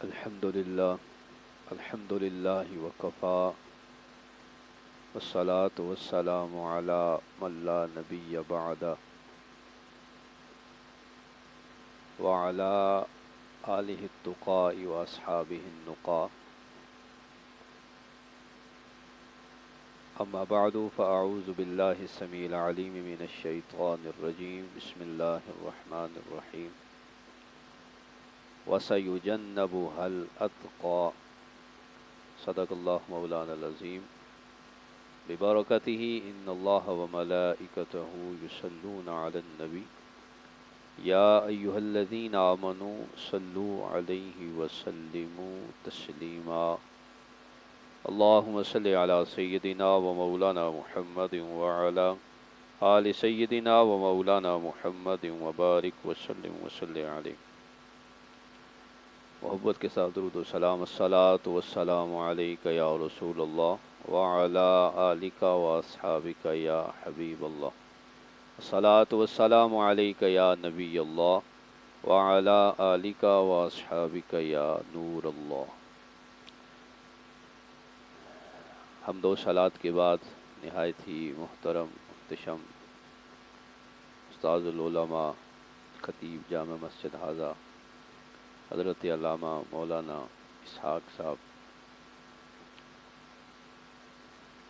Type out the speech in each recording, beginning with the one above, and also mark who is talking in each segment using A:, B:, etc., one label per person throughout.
A: الحمد للہ وکفا والصلاة والسلام علی من لا نبی بعد وعلی آلہ التقاء واصحابہ النقاء اما بعد فاعوذ باللہ السمیع العلیم من الشیطان الرجیم بسم اللہ الرحمن الرحیم وَسَيُجَنَّبُهَا الْأَتْقَى صدق اللہ مولانا العظیم ببرکتہ ان اللہ وملائکتہ یصلون علی النبی یا ایہا الذین آمنوا صلوا علیہ وسلموا تسلیما اللہم صل علی سیدنا ومولانا محمد وعلی آل سیدنا ومولانا محمد وبارک وسلم وسلم علیہ محبت کے ساتھ درود و سلام الصلاۃ والسلام علیک یا رسول اللہ وعلی آلک واصحابک یا حبیب اللہ الصلاۃ والسلام علیک یا نبی اللہ وعلی آلک واصحابک یا نور اللہ۔ حمد و صلات کے بعد نہایت ہی محترم محتشم استاذ العلماء خطیب جامع مسجد حاضہ حضرت علامہ مولانا اسحاق صاحب،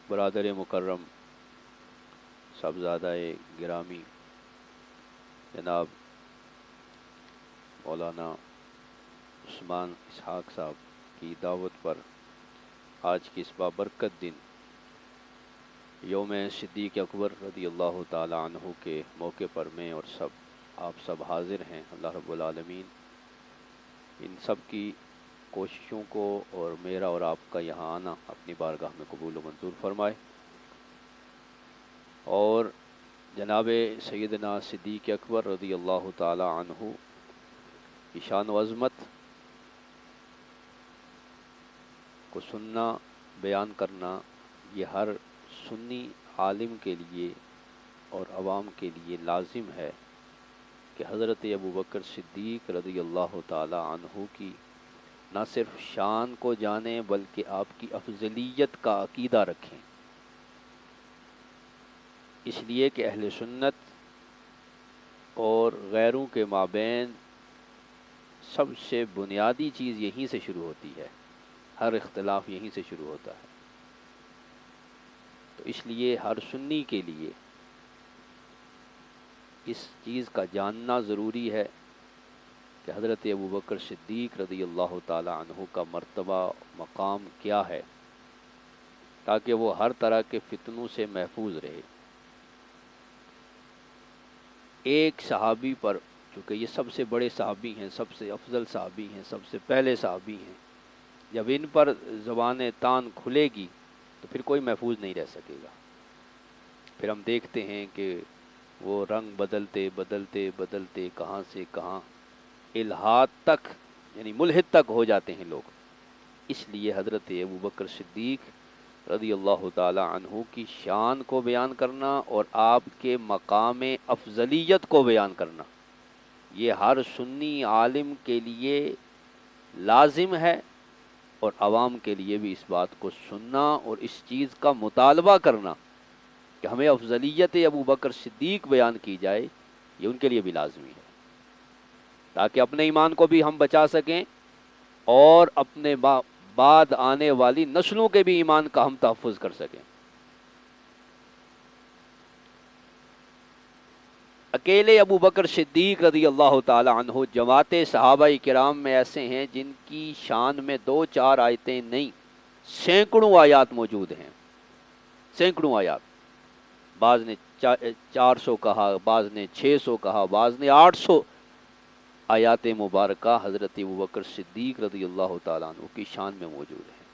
A: برادر مکرم صاحبزادہ گرامی جناب مولانا عثمان اسحاق صاحب کی دعوت پر آج کی اس بابرکت دن یوم صدیق اکبر رضی اللہ تعالی عنہ کے موقع پر میں اور آپ سب حاضر ہیں۔ اللہ رب العالمین ان سب کی کوششوں کو اور میرا اور آپ کا یہاں آنا اپنی بارگاہ میں قبول و منظور فرمائے، اور جناب سیدنا صدیق اکبر رضی اللہ تعالی عنہ کی شان و عظمت کو سننا، بیان کرنا، یہ ہر سنی عالم کے لیے اور عوام کے لیے لازم ہے کہ حضرت ابوبکر صدیق رضی اللہ تعالی عنہ کی نہ صرف شان کو جانیں بلکہ آپ کی افضلیت کا عقیدہ رکھیں، اس لیے کہ اہل سنت اور غیروں کے مابین سب سے بنیادی چیز یہیں سے شروع ہوتی ہے، ہر اختلاف یہیں سے شروع ہوتا ہے۔ تو اس لیے ہر سنی کے لیے اس چیز کا جاننا ضروری ہے کہ حضرت ابوبکر صدیق رضی اللہ تعالی عنہ کا مرتبہ مقام کیا ہے، تاکہ وہ ہر طرح کے فتنوں سے محفوظ رہے۔ ایک صحابی پر، چونکہ یہ سب سے بڑے صحابی ہیں، سب سے افضل صحابی ہیں، سب سے پہلے صحابی ہیں، جب ان پر زبان تان کھلے گی تو پھر کوئی محفوظ نہیں رہ سکے گا۔ پھر ہم دیکھتے ہیں کہ وہ رنگ بدلتے بدلتے بدلتے کہاں سے کہاں الحاد تک، یعنی ملحد تک ہو جاتے ہیں لوگ۔ اس لیے حضرت ابوبکر صدیق رضی اللہ تعالی عنہ کی شان کو بیان کرنا اور آپ کے مقام افضلیت کو بیان کرنا، یہ ہر سنی عالم کے لیے لازم ہے، اور عوام کے لیے بھی اس بات کو سننا اور اس چیز کا مطالبہ کرنا کہ ہمیں افضلیت ابوبکر صدیق بیان کی جائے، یہ ان کے لیے بھی لازمی ہے، تاکہ اپنے ایمان کو بھی ہم بچا سکیں اور اپنے بعد آنے والی نسلوں کے بھی ایمان کا ہم تحفظ کر سکیں۔ اکیلے ابوبکر صدیق رضی اللہ تعالی عنہ جماعت صحابہ کرام میں ایسے ہیں جن کی شان میں 2-4 آیتیں نہیں، سینکڑوں آیات موجود ہیں، سینکڑوں آیات۔ بعض نے 400 کہا، بعض نے 600 کہا، بعض نے 800 آیات مبارکہ حضرت ابوبکر صدیق رضی اللہ تعالیٰ عنہ کی شان میں موجود ہیں۔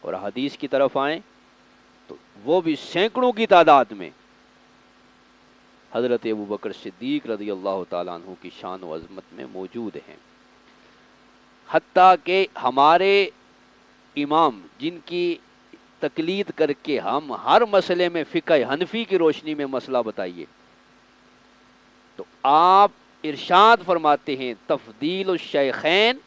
A: اور حدیث کی طرف آئیں تو وہ بھی سینکڑوں کی تعداد میں حضرت ابوبکر صدیق رضی اللہ تعالیٰ عنہ کی شان و عظمت میں موجود ہیں، حتیٰ کہ ہمارے امام جن کی تقلید کر کے ہم ہر مسئلے میں فقہ حنفی کی روشنی میں مسئلہ بتائیے تو آپ ارشاد فرماتے ہیں تفضیل الشیخین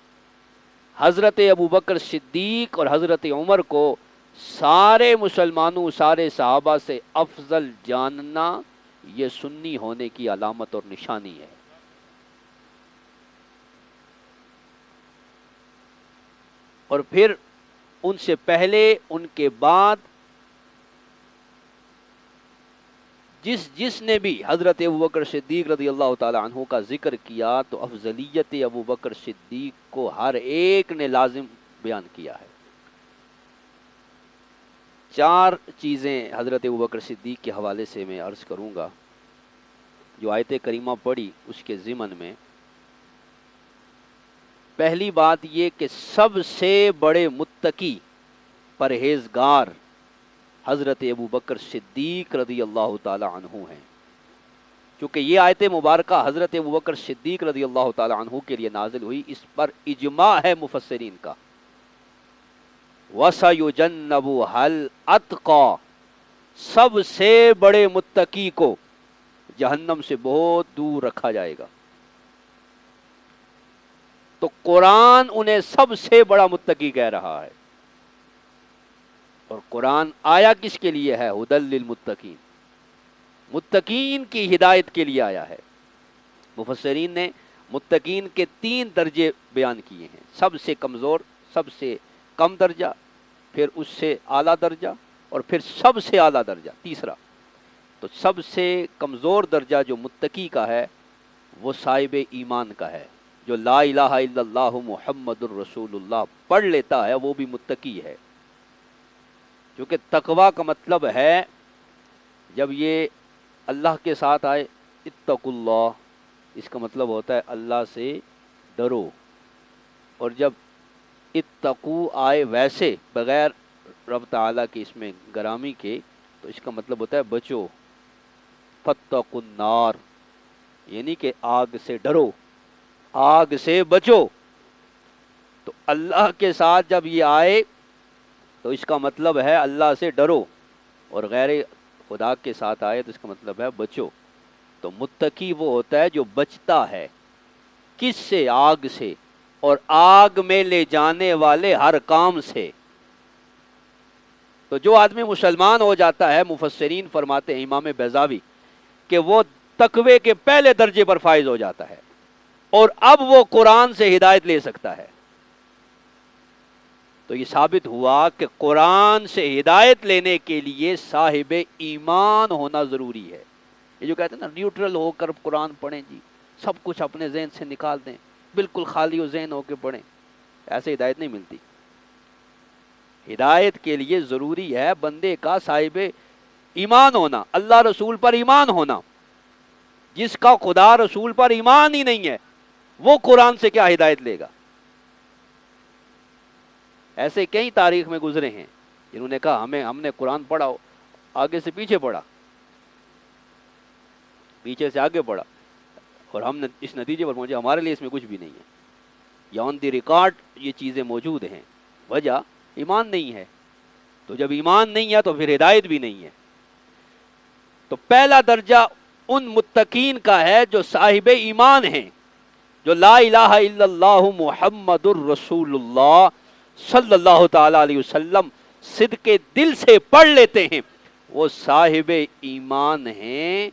A: حضرت ابو بکر صدیق اور حضرت عمر کو سارے مسلمانوں سارے صحابہ سے افضل جاننا یہ سنی ہونے کی علامت اور نشانی ہے۔ اور پھر ان سے پہلے ان کے بعد جس نے بھی حضرت ابو بکر صدیق رضی اللہ تعالی عنہ کا ذکر کیا تو افضلیت ابو بکر صدیق کو ہر ایک نے لازم بیان کیا ہے۔ 4 چیزیں حضرت ابو بکر صدیق کے حوالے سے میں عرض کروں گا جو آیت کریمہ پڑھی اس کے ضمن میں۔ پہلی بات یہ کہ سب سے بڑے متقی پرہیزگار حضرت ابو بکر صدیق رضی اللہ تعالی عنہ ہیں، چونکہ یہ آیت مبارکہ حضرت ابو بکر صدیق رضی اللہ تعالی عنہ کے لیے نازل ہوئی، اس پر اجماع ہے مفسرین کا۔ وَسَيُجَنَّبُهَا الْأَتْقَى، سب سے بڑے متقی کو جہنم سے بہت دور رکھا جائے گا۔ تو قرآن انہیں سب سے بڑا متقی کہہ رہا ہے، اور قرآن آیا کس کے لیے ہے؟ ہدی للمتقین، متقین کی ہدایت کے لیے آیا ہے۔ مفسرین نے متقین کے 3 درجے بیان کیے ہیں، سب سے کمزور، سب سے کم درجہ، پھر اس سے اعلیٰ درجہ، اور پھر سب سے اعلیٰ درجہ تیسرا۔ تو سب سے کمزور درجہ جو متقی کا ہے وہ صاحب ایمان کا ہے، جو لا الہ الا اللہ محمد الرسول اللہ پڑھ لیتا ہے وہ بھی متقی ہے، کیونکہ تقویٰ کا مطلب ہے جب یہ اللہ کے ساتھ آئے اتقوا اللہ، اس کا مطلب ہوتا ہے اللہ سے ڈرو، اور جب اتقو آئے ویسے بغیر رب تعالیٰ کے اس میں گرامی کے تو اس کا مطلب ہوتا ہے بچو، فاتقوا النار، یعنی کہ آگ سے ڈرو، آگ سے بچو۔ تو اللہ کے ساتھ جب یہ آئے تو اس کا مطلب ہے اللہ سے ڈرو، اور غیر خدا کے ساتھ آئے تو اس کا مطلب ہے بچو۔ تو متقی وہ ہوتا ہے جو بچتا ہے، کس سے؟ آگ سے، اور آگ میں لے جانے والے ہر کام سے۔ تو جو آدمی مسلمان ہو جاتا ہے، مفسرین فرماتے ہیں امام بیضاوی کہ وہ تقوی کے پہلے درجے پر فائز ہو جاتا ہے، اور اب وہ قرآن سے ہدایت لے سکتا ہے۔ تو یہ ثابت ہوا کہ قرآن سے ہدایت لینے کے لیے صاحب ایمان ہونا ضروری ہے۔ یہ جو کہتے ہیں نا نیوٹرل ہو کر قرآن پڑھیں جی، سب کچھ اپنے ذہن سے نکال دیں، بالکل خالی و ذہن ہو کے پڑھیں، ایسے ہدایت نہیں ملتی۔ ہدایت کے لیے ضروری ہے بندے کا صاحب ایمان ہونا، اللہ رسول پر ایمان ہونا۔ جس کا خدا رسول پر ایمان ہی نہیں ہے وہ قرآن سے کیا ہدایت لے گا؟ ایسے کئی تاریخ میں گزرے ہیں جنہوں نے کہا ہم نے قرآن پڑھا، آگے سے پیچھے پڑھا، پیچھے سے آگے پڑھا، اور ہم نے اس نتیجے پر پہنچے ہمارے لیے اس میں کچھ بھی نہیں ہے۔ یا آن دی ریکارڈ یہ چیزیں موجود ہیں، وجہ ایمان نہیں ہے۔ تو جب ایمان نہیں ہے تو پھر ہدایت بھی نہیں ہے۔ تو پہلا درجہ ان متقین کا ہے جو صاحب ایمان ہیں، جو لا الہ الا اللہ محمد الرسول اللہ صلی اللہ تعالی علیہ وسلم صدق دل سے پڑھ لیتے ہیں، وہ صاحب ایمان ہیں۔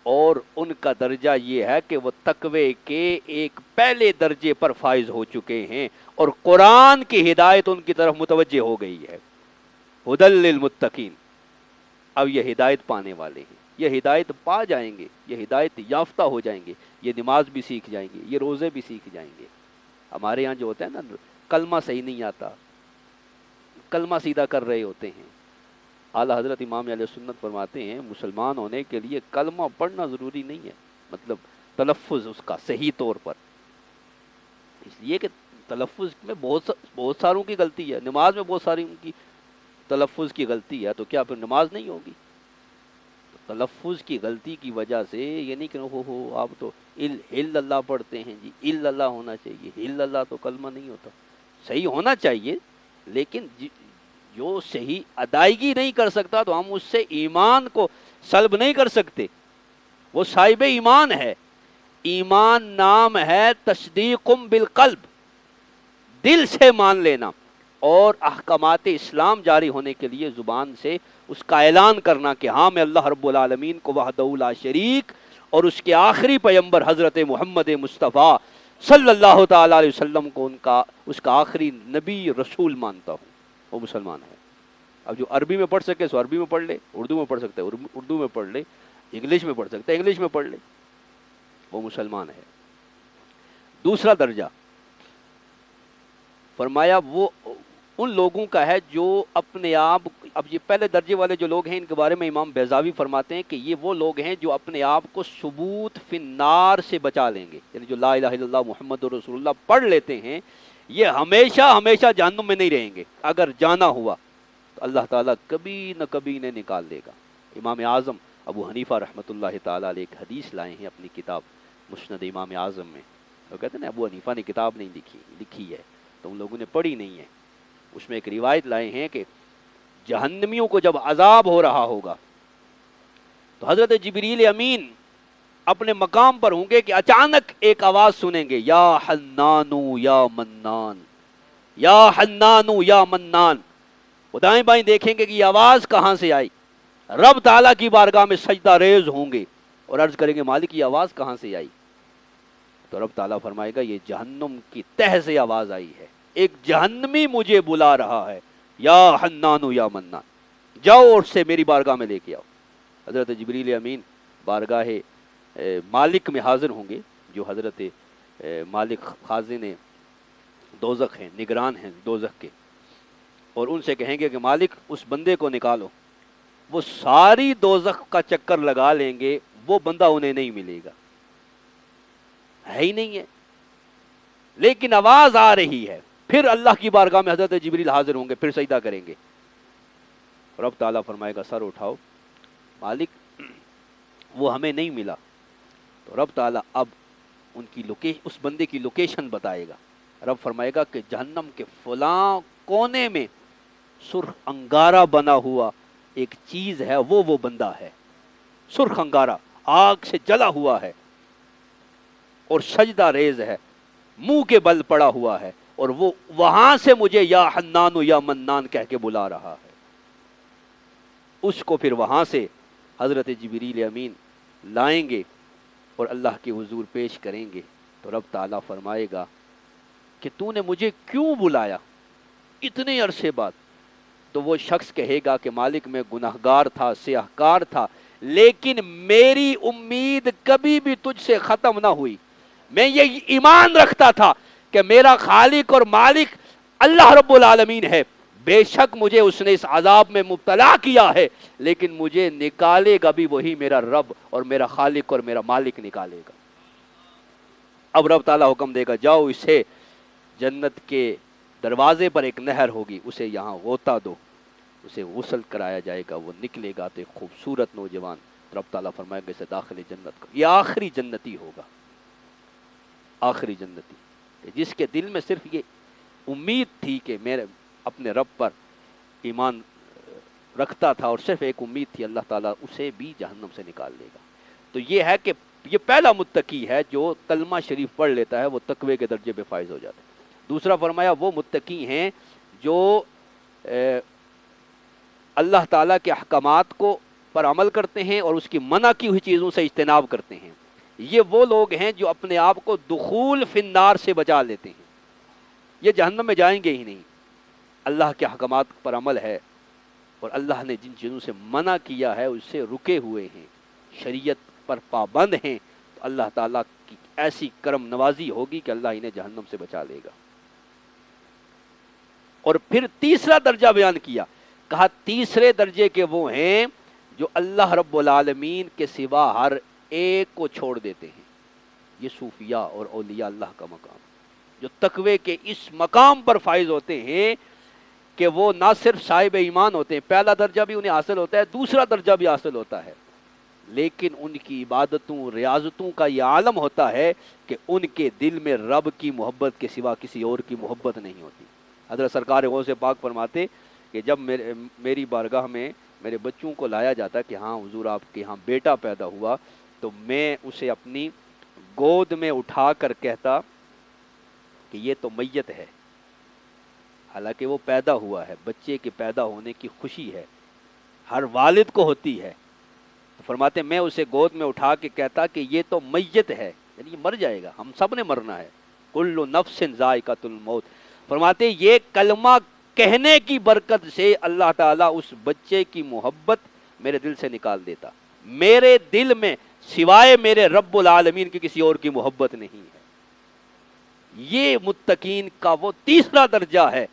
A: اور ان کا درجہ یہ ہے کہ وہ تقوی کے ایک پہلے درجے پر فائز ہو چکے ہیں، اور قرآن کی ہدایت ان کی طرف متوجہ ہو گئی ہے۔ ہدی للمتقین، اب یہ ہدایت پانے والے ہیں، یہ ہدایت پا جائیں گے، یہ ہدایت یافتہ ہو جائیں گے، یہ نماز بھی سیکھ جائیں گے، یہ روزے بھی سیکھ جائیں گے۔ ہمارے ہاں جو ہوتا ہے نا کلمہ صحیح نہیں آتا، کلمہ سیدھا کر رہے ہوتے ہیں، اعلیٰ حضرت امام علیہ سنت فرماتے ہیں مسلمان ہونے کے لیے کلمہ پڑھنا ضروری نہیں ہے، مطلب تلفظ اس کا صحیح طور پر، اس لیے کہ تلفظ میں بہت ساروں کی غلطی ہے، نماز میں بہت ساری ان کی تلفظ کی غلطی ہے، تو کیا پھر نماز نہیں ہوگی؟ تلفظ کی غلطی کی وجہ سے یہ نہیں کہ ہو آپ تو الا اللہ پڑھتے ہیں جی، الا اللہ ہونا چاہیے، الا اللہ تو کلمہ نہیں ہوتا، صحیح ہونا چاہیے، لیکن جو صحیح ادائیگی نہیں کر سکتا تو ہم اس سے ایمان کو سلب نہیں کر سکتے۔ وہ صاحب ایمان ہے۔ ایمان نام ہے تصدیق بالقلب، دل سے مان لینا اور احکامات اسلام جاری ہونے کے لیے زبان سے اس کا اعلان کرنا کہ ہاں میں اللہ رب العالمین کو وحدہ لا شریک اور اس کے آخری پیغمبر حضرت محمد مصطفیٰ صلی اللہ تعالی علیہ وسلم کو اس کا آخری نبی رسول مانتا ہوں، وہ مسلمان ہے۔ اب جو عربی میں پڑھ سکے سو عربی میں پڑھ لے، اردو میں پڑھ سکتا ہے اردو میں پڑھ لے، انگلش میں پڑھ سکتا ہے انگلش میں پڑھ لے، وہ مسلمان ہے۔ دوسرا درجہ فرمایا وہ ان لوگوں کا ہے جو اپنے آپ، اب یہ پہلے درجے والے جو لوگ ہیں ان کے بارے میں امام بیضاوی فرماتے ہیں کہ یہ وہ لوگ ہیں جو اپنے آپ کو ثبوت فی النار سے بچا لیں گے، یعنی جو لا الہ الا اللہ محمد رسول اللہ پڑھ لیتے ہیں یہ ہمیشہ ہمیشہ جہنم میں نہیں رہیں گے، اگر جانا ہوا تو اللہ تعالیٰ کبھی نہ کبھی انہیں نکال دے گا۔ امام اعظم ابو حنیفہ رحمۃ اللہ تعالیٰ علیہ ایک حدیث لائے ہیں اپنی کتاب مسند امام اعظم میں، وہ کہتے ہیں نا ابو حنیفہ نے کتاب نہیں لکھی ہے تو ان لوگوں نے پڑھی نہیں ہے، اس میں ایک روایت لائے ہیں کہ جہنمیوں کو جب عذاب ہو رہا ہوگا تو حضرت جبریل امین اپنے مقام پر ہوں گے کہ اچانک ایک آواز سنیں گے، یا حنانو یا منان، یا حنانو یا منان۔ وہ دائیں بائیں دیکھیں گے کہ یہ آواز کہاں سے آئی، رب تعالیٰ کی بارگاہ میں سجدہ ریز ہوں گے اور عرض کریں گے مالک یہ آواز کہاں سے آئی، تو رب تعالیٰ فرمائے گا یہ جہنم کی تہ سے آواز آئی ہے، ایک جہنمی مجھے بلا رہا ہے، یا حنانو یا منان، جاؤ اور سے میری بارگاہ میں لے کے آؤ۔ حضرت جبریل امین بارگاہ مالک میں حاضر ہوں گے، جو حضرت مالک خازن دوزخ ہیں، نگران ہیں دوزخ کے، اور ان سے کہیں گے کہ مالک اس بندے کو نکالو۔ وہ ساری دوزخ کا چکر لگا لیں گے، وہ بندہ انہیں نہیں ملے گا، ہے ہی نہیں ہے، لیکن آواز آ رہی ہے۔ پھر اللہ کی بارگاہ میں حضرت جبریل حاضر ہوں گے، پھر سجدہ کریں گے، رب تعالیٰ فرمائے گا سر اٹھاؤ مالک وہ ہمیں نہیں ملا، تو رب تعالیٰ اب اس بندے کی لوکیشن بتائے گا۔ رب فرمائے گا کہ جہنم کے فلاں کونے میں سرخ انگارہ بنا ہوا ایک چیز ہے، وہ بندہ ہے، سرخ انگارہ آگ سے جلا ہوا ہے اور سجدہ ریز ہے، منہ کے بل پڑا ہوا ہے، اور وہ وہاں سے مجھے یا حنان یا منان کہہ کے بلا رہا ہے۔ اس کو پھر وہاں سے حضرت جبریل امین لائیں گے اور اللہ کے حضور پیش کریں گے، تو رب تعالیٰ فرمائے گا کہ تو نے مجھے کیوں بلایا اتنے عرصے بعد؟ تو وہ شخص کہے گا کہ مالک میں گناہگار تھا، سیاہکار تھا، لیکن میری امید کبھی بھی تجھ سے ختم نہ ہوئی، میں یہ ایمان رکھتا تھا کہ میرا خالق اور مالک اللہ رب العالمین ہے، بے شک مجھے اس نے اس عذاب میں مبتلا کیا ہے لیکن مجھے نکالے گا بھی وہی میرا رب اور میرا خالق اور میرا مالک نکالے گا۔ اب رب تعالیٰ حکم دے گا جاؤ اسے جنت کے دروازے پر ایک نہر ہوگی، اسے یہاں غوطہ دو، اسے غسل کرایا جائے گا، وہ نکلے گا تو ایک خوبصورت نوجوان، رب تعالیٰ فرمائے گا اسے داخل جنت کا، یہ آخری جنتی ہوگا، آخری جنتی کہ جس کے دل میں صرف یہ امید تھی کہ میرے اپنے رب پر ایمان رکھتا تھا اور صرف ایک امید تھی، اللہ تعالیٰ اسے بھی جہنم سے نکال لے گا۔ تو یہ ہے کہ یہ پہلا متقی ہے جو کلمہ شریف پڑھ لیتا ہے، وہ تقوی کے درجے پہ فائز ہو جاتا ہے۔ دوسرا فرمایا وہ متقی ہیں جو اللہ تعالیٰ کے احکامات کو پر عمل کرتے ہیں اور اس کی منع کی ہوئی چیزوں سے اجتناب کرتے ہیں، یہ وہ لوگ ہیں جو اپنے آپ کو دخول فی النار سے بچا لیتے ہیں، یہ جہنم میں جائیں گے ہی نہیں، اللہ کے احکامات پر عمل ہے اور اللہ نے جن چیزوں سے منع کیا ہے اس سے رکے ہوئے ہیں، شریعت پر پابند ہیں، تو اللہ تعالیٰ کی ایسی کرم نوازی ہوگی کہ اللہ انہیں جہنم سے بچا لے گا۔ اور پھر تیسرا درجہ بیان کیا، کہا تیسرے درجے کے وہ ہیں جو اللہ رب العالمین کے سوا ہر ایک کو چھوڑ دیتے ہیں، یہ صوفیاء اور اولیاء اللہ کا مقام، جو تقوی کے اس مقام پر فائز ہوتے ہیں کہ وہ نہ صرف صاحب ایمان ہوتے ہیں، پہلا درجہ بھی انہیں حاصل ہوتا ہے، دوسرا درجہ بھی حاصل ہوتا ہے، لیکن ان کی عبادتوں ریاضتوں کا یہ عالم ہوتا ہے کہ ان کے دل میں رب کی محبت کے سوا کسی اور کی محبت نہیں ہوتی۔ حضرت سرکار غوث پاک فرماتے کہ جب میری بارگاہ میں میرے بچوں کو لایا جاتا کہ ہاں حضور آپ کے ہاں بیٹا پیدا ہوا، تو میں اسے اپنی گود میں اٹھا کر کہتا کہ یہ تو میت ہے، حالانکہ وہ پیدا ہوا ہے، بچے کے پیدا ہونے کی خوشی ہے، ہر والد کو ہوتی ہے. تو فرماتے میں اسے گود میں اٹھا کے کہتا کہ یہ تو میت ہے، یعنی یہ مر جائے گا، ہم سب نے مرنا ہے. کل نفس ذائقۃ الموت. فرماتے یہ کلمہ کہنے کی برکت سے اللہ تعالیٰ اس بچے کی محبت میرے دل سے نکال دیتا. میرے دل میں سوائے میرے رب العالمین کی کسی اور کی محبت نہیں ہے. یہ متقین کا وہ تیسرا درجہ ہے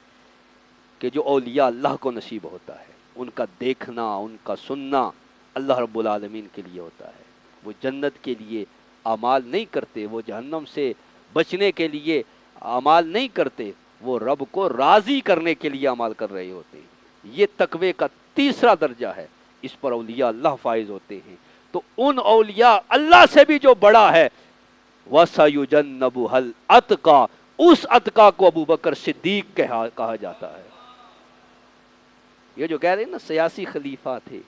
A: کہ جو اولیاء اللہ کو نصیب ہوتا ہے. ان کا دیکھنا، ان کا سننا اللہ رب العالمین کے لیے ہوتا ہے. وہ جنت کے لیے اعمال نہیں کرتے، وہ جہنم سے بچنے کے لیے اعمال نہیں کرتے، وہ رب کو راضی کرنے کے لیے اعمال کر رہے ہوتے ہیں. یہ تقوی کا تیسرا درجہ ہے، اس پر اولیاء اللہ فائز ہوتے ہیں. تو ان اولیاء اللہ سے بھی جو بڑا ہے وَسَيُجَنَّبُهَا الْأَتْقَى، اس اتقا کو ابو بکر صدیق کہا جاتا ہے. یہ جو کہہ رہے ہیں نا سیاسی خلیفہ تھے،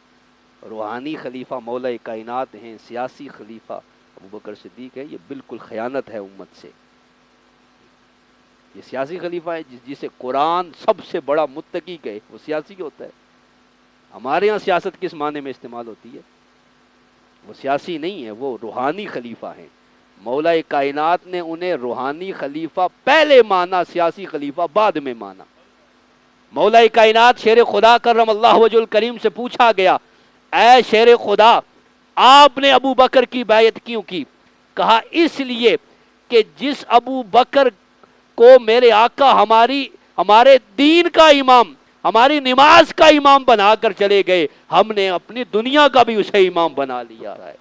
A: روحانی خلیفہ مولا کائنات ہیں، سیاسی خلیفہ ابو بکر صدیق ہے، یہ بالکل خیانت ہے امت سے. یہ سیاسی خلیفہ ہے جسے قرآن سب سے بڑا متقی کہے، وہ سیاسی ہوتا ہے. ہمارے ہاں سیاست کس معنی میں استعمال ہوتی ہے؟ وہ سیاسی نہیں ہے، وہ روحانی خلیفہ ہیں. مولا کائنات نے انہیں روحانی خلیفہ پہلے مانا، سیاسی خلیفہ بعد میں مانا. مولا کائنات شیر خدا کرم اللہ وجہ الکریم سے پوچھا گیا، اے شیر خدا آپ نے ابو بکر کی بیعت کیوں کی؟ کہا اس لیے کہ جس ابو بکر کو میرے آقا ہمارے دین کا امام، ہماری نماز کا امام بنا کر چلے گئے، ہم نے اپنی دنیا کا بھی اسے امام بنا لیا ہے.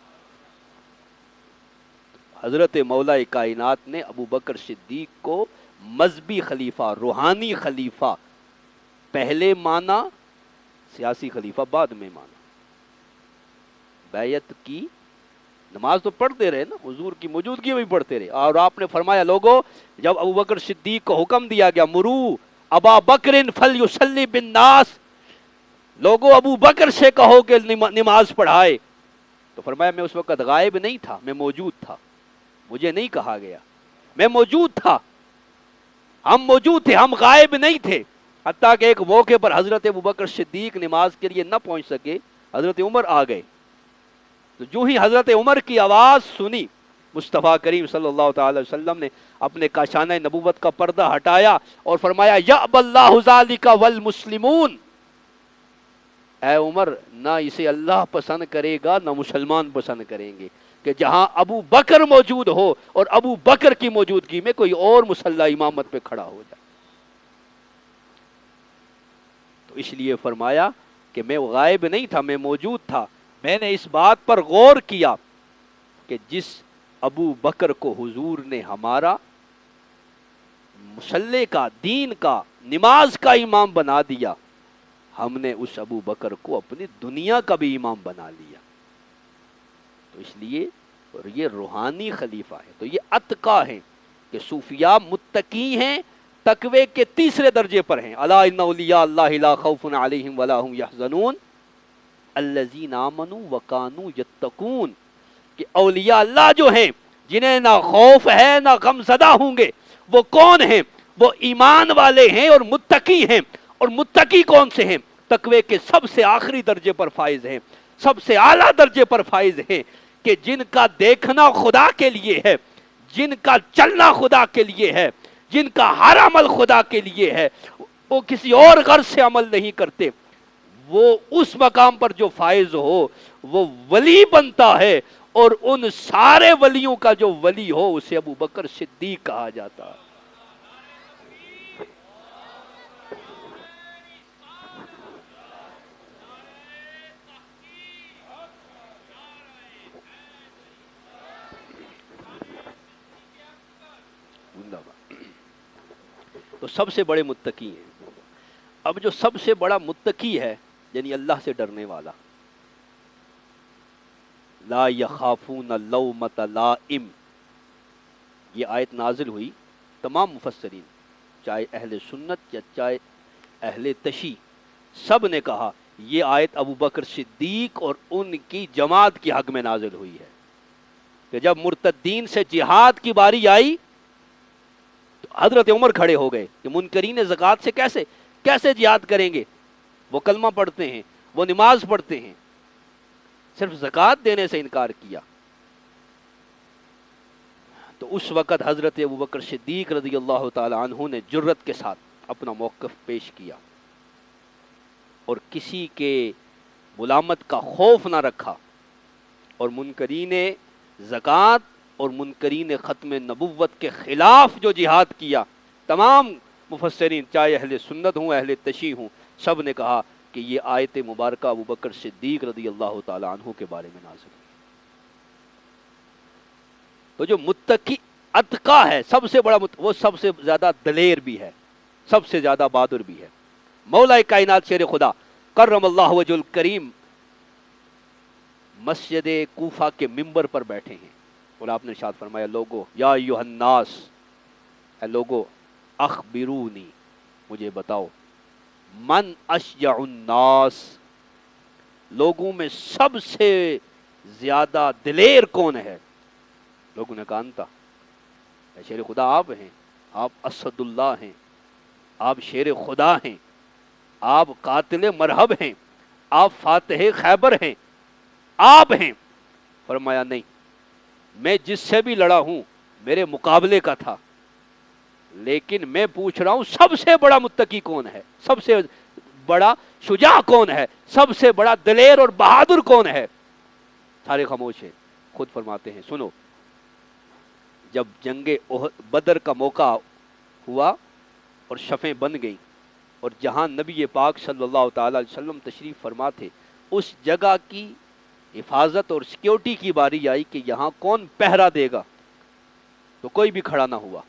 A: حضرت مولا کائنات نے ابو بکر صدیق کو مذہبی خلیفہ، روحانی خلیفہ پہلے مانا، سیاسی خلیفہ بعد میں مانا. بیعت کی، نماز تو پڑھتے رہے نا، حضور کی موجودگی میں بھی پڑھتے رہے. اور آپ نے فرمایا لوگو جب ابو بکر صدیق کو حکم دیا گیا مرو ابا بکر فلیصلی بالناس، لوگو ابو بکر سے کہو کہ نماز پڑھائے، تو فرمایا میں اس وقت غائب نہیں تھا، میں موجود تھا. مجھے نہیں کہا گیا، میں موجود تھا، ہم موجود تھے، ہم غائب نہیں تھے. حتیٰ کہ ایک موقع پر حضرت ابوبکر صدیق نماز کے لیے نہ پہنچ سکے، حضرت عمر آ گئے. تو جو ہی حضرت عمر کی آواز سنی، مصطفیٰ کریم صلی اللہ تعالی وسلم نے اپنے کاشانہ نبوت کا پردہ ہٹایا اور فرمایا یأبی اللہ ذالک والمسلمون. اے عمر، نہ اسے اللہ پسند کرے گا نہ مسلمان پسند کریں گے کہ جہاں ابو بکر موجود ہو اور ابو بکر کی موجودگی میں کوئی اور مصلی امامت پہ کھڑا ہو جائے. تو اس لیے فرمایا کہ میں غائب نہیں تھا، میں موجود تھا. میں نے اس بات پر غور کیا کہ جس ابو بکر کو حضور نے ہمارا مصلی کا، دین کا، نماز کا امام بنا دیا، ہم نے اس ابو بکر کو اپنی دنیا کا بھی امام بنا لیا. تو اس لیے یہ روحانی خلیفہ ہے. تو یہ اتقا ہیں کہ صوفیاء متقی ہیں، تقوی کے تیسرے درجے پر ہیں. الا ان اولیاء اللہ لا خوف علیہم ولا هم یحزنون الذین آمنوا وکانوا یتقون. کہ اولیاء اللہ جو ہیں جنہیں نہ خوف ہے نہ غم زدہ ہوں گے، وہ کون ہیں؟ وہ ایمان والے ہیں اور متقی ہیں. اور متقی کون سے ہیں؟ تقوی کے سب سے آخری درجے پر فائز ہیں، سب سے اعلیٰ درجے پر فائز ہیں، کہ جن کا دیکھنا خدا کے لیے ہے، جن کا چلنا خدا کے لیے ہے، جن کا ہر عمل خدا کے لیے ہے، وہ کسی اور غرض سے عمل نہیں کرتے. وہ اس مقام پر جو فائز ہو وہ ولی بنتا ہے، اور ان سارے ولیوں کا جو ولی ہو اسے ابو بکر صدیق کہا جاتا ہے. تو سب سے بڑے متقی ہیں. اب جو سب سے بڑا متقی ہے یعنی اللہ سے ڈرنے والا، لا یخافون لومۃ لائم، یہ آیت نازل ہوئی. تمام مفسرین چاہے اہل سنت یا چاہے اہل تشیع سب نے کہا یہ آیت ابو بکر صدیق اور ان کی جماعت کی حق میں نازل ہوئی ہے کہ جب مرتدین سے جہاد کی باری آئی تو حضرت عمر کھڑے ہو گئے کہ منکرین زکوٰۃ سے کیسے جہاد کریں گے؟ وہ کلمہ پڑھتے ہیں، وہ نماز پڑھتے ہیں، صرف زکوٰۃ دینے سے انکار کیا۔ تو اس وقت حضرت ابوبکر صدیق رضی اللہ تعالی عنہ نے جرت کے ساتھ اپنا موقف پیش کیا اور کسی کے ملامت کا خوف نہ رکھا، اور منکرین زکوٰۃ اور منکرین ختم نبوت کے خلاف جو جہاد کیا، تمام مفسرین چاہے اہل سنت ہوں اہل تشیع ہوں، سب نے کہا کہ یہ آیت مبارکہ ابوبکر صدیق رضی اللہ تعالی عنہ کے بارے میں نازل ہے۔ تو جو متقی اتقا ہے، سب سے بڑا وہ سب سے زیادہ دلیر بھی ہے، سب سے زیادہ بہادر بھی ہے۔ مولا کائنات شیر خدا کرم اللہ وجہ الکریم مسجد کوفہ کے ممبر پر بیٹھے ہیں اور آپ نے ارشاد فرمایا، لوگو یا ایھا الناس، اے لوگو اخبرونی، مجھے بتاؤ، من اشجع الناس، لوگوں میں سب سے زیادہ دلیر کون ہے؟ لوگوں نے کہا انتا، اے شیر خدا آپ ہیں، آپ اسد اللہ ہیں، آپ شیر خدا ہیں، آپ قاتل مرحب ہیں، آپ فاتح خیبر ہیں، آپ ہیں۔ فرمایا نہیں، میں جس سے بھی لڑا ہوں میرے مقابلے کا تھا، لیکن میں پوچھ رہا ہوں سب سے بڑا متقی کون ہے، سب سے بڑا شجاع کون ہے، سب سے بڑا دلیر اور بہادر کون ہے؟ سارے خاموش ہیں۔ خود فرماتے ہیں، سنو، جب جنگ بدر کا موقع ہوا اور شفیں بن گئیں اور جہاں نبی پاک صلی اللہ تعالی علیہ وسلم تشریف فرما تھے، اس جگہ کی حفاظت اور سیکیورٹی کی باری آئی کہ یہاں کون پہرا دے گا، تو کوئی بھی کھڑا نہ ہوا،